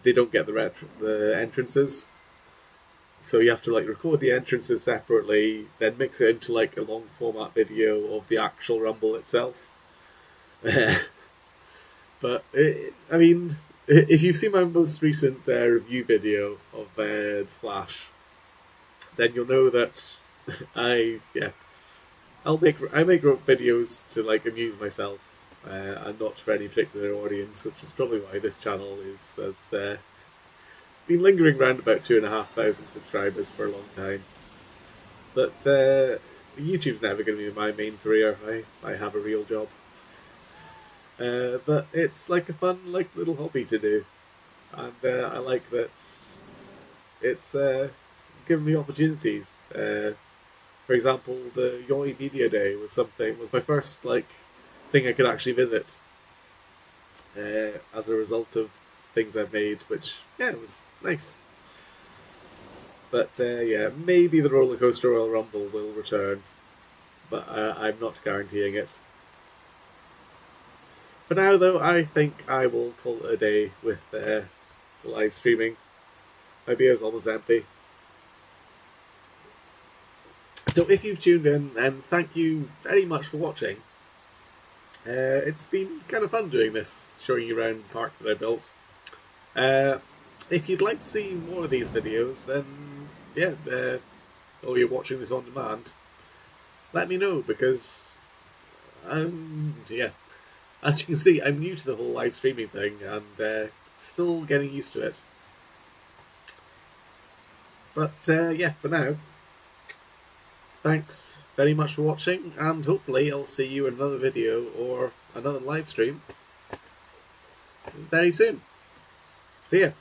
Speaker 1: they don't get the entrances. So you have to record the entrances separately, then mix it into a long format video of the actual Rumble itself. But I mean, if you've seen my most recent review video of The Flash, then you'll know that I make videos to amuse myself, and not for any particular audience, which is probably why this channel has been lingering around about 2,500 subscribers for a long time. But YouTube's never going to be my main career. I have a real job. But it's a fun little hobby to do, and I like that it's given me opportunities. For example, the Yoi Media Day was my first thing I could actually visit, as a result of things I've made, which it was nice. But maybe the Roller Coaster Royal Rumble will return, but I'm not guaranteeing it. For now, though, I think I will call it a day with live streaming. My beer is almost empty. So if you've tuned in, then thank you very much for watching. It's been kind of fun doing this, showing you around the park that I built. If you'd like to see more of these videos, then or you're watching this on demand, let me know, because as you can see, I'm new to the whole live streaming thing, and still getting used to it. But for now, thanks very much for watching, and hopefully I'll see you in another video or another live stream very soon. See ya!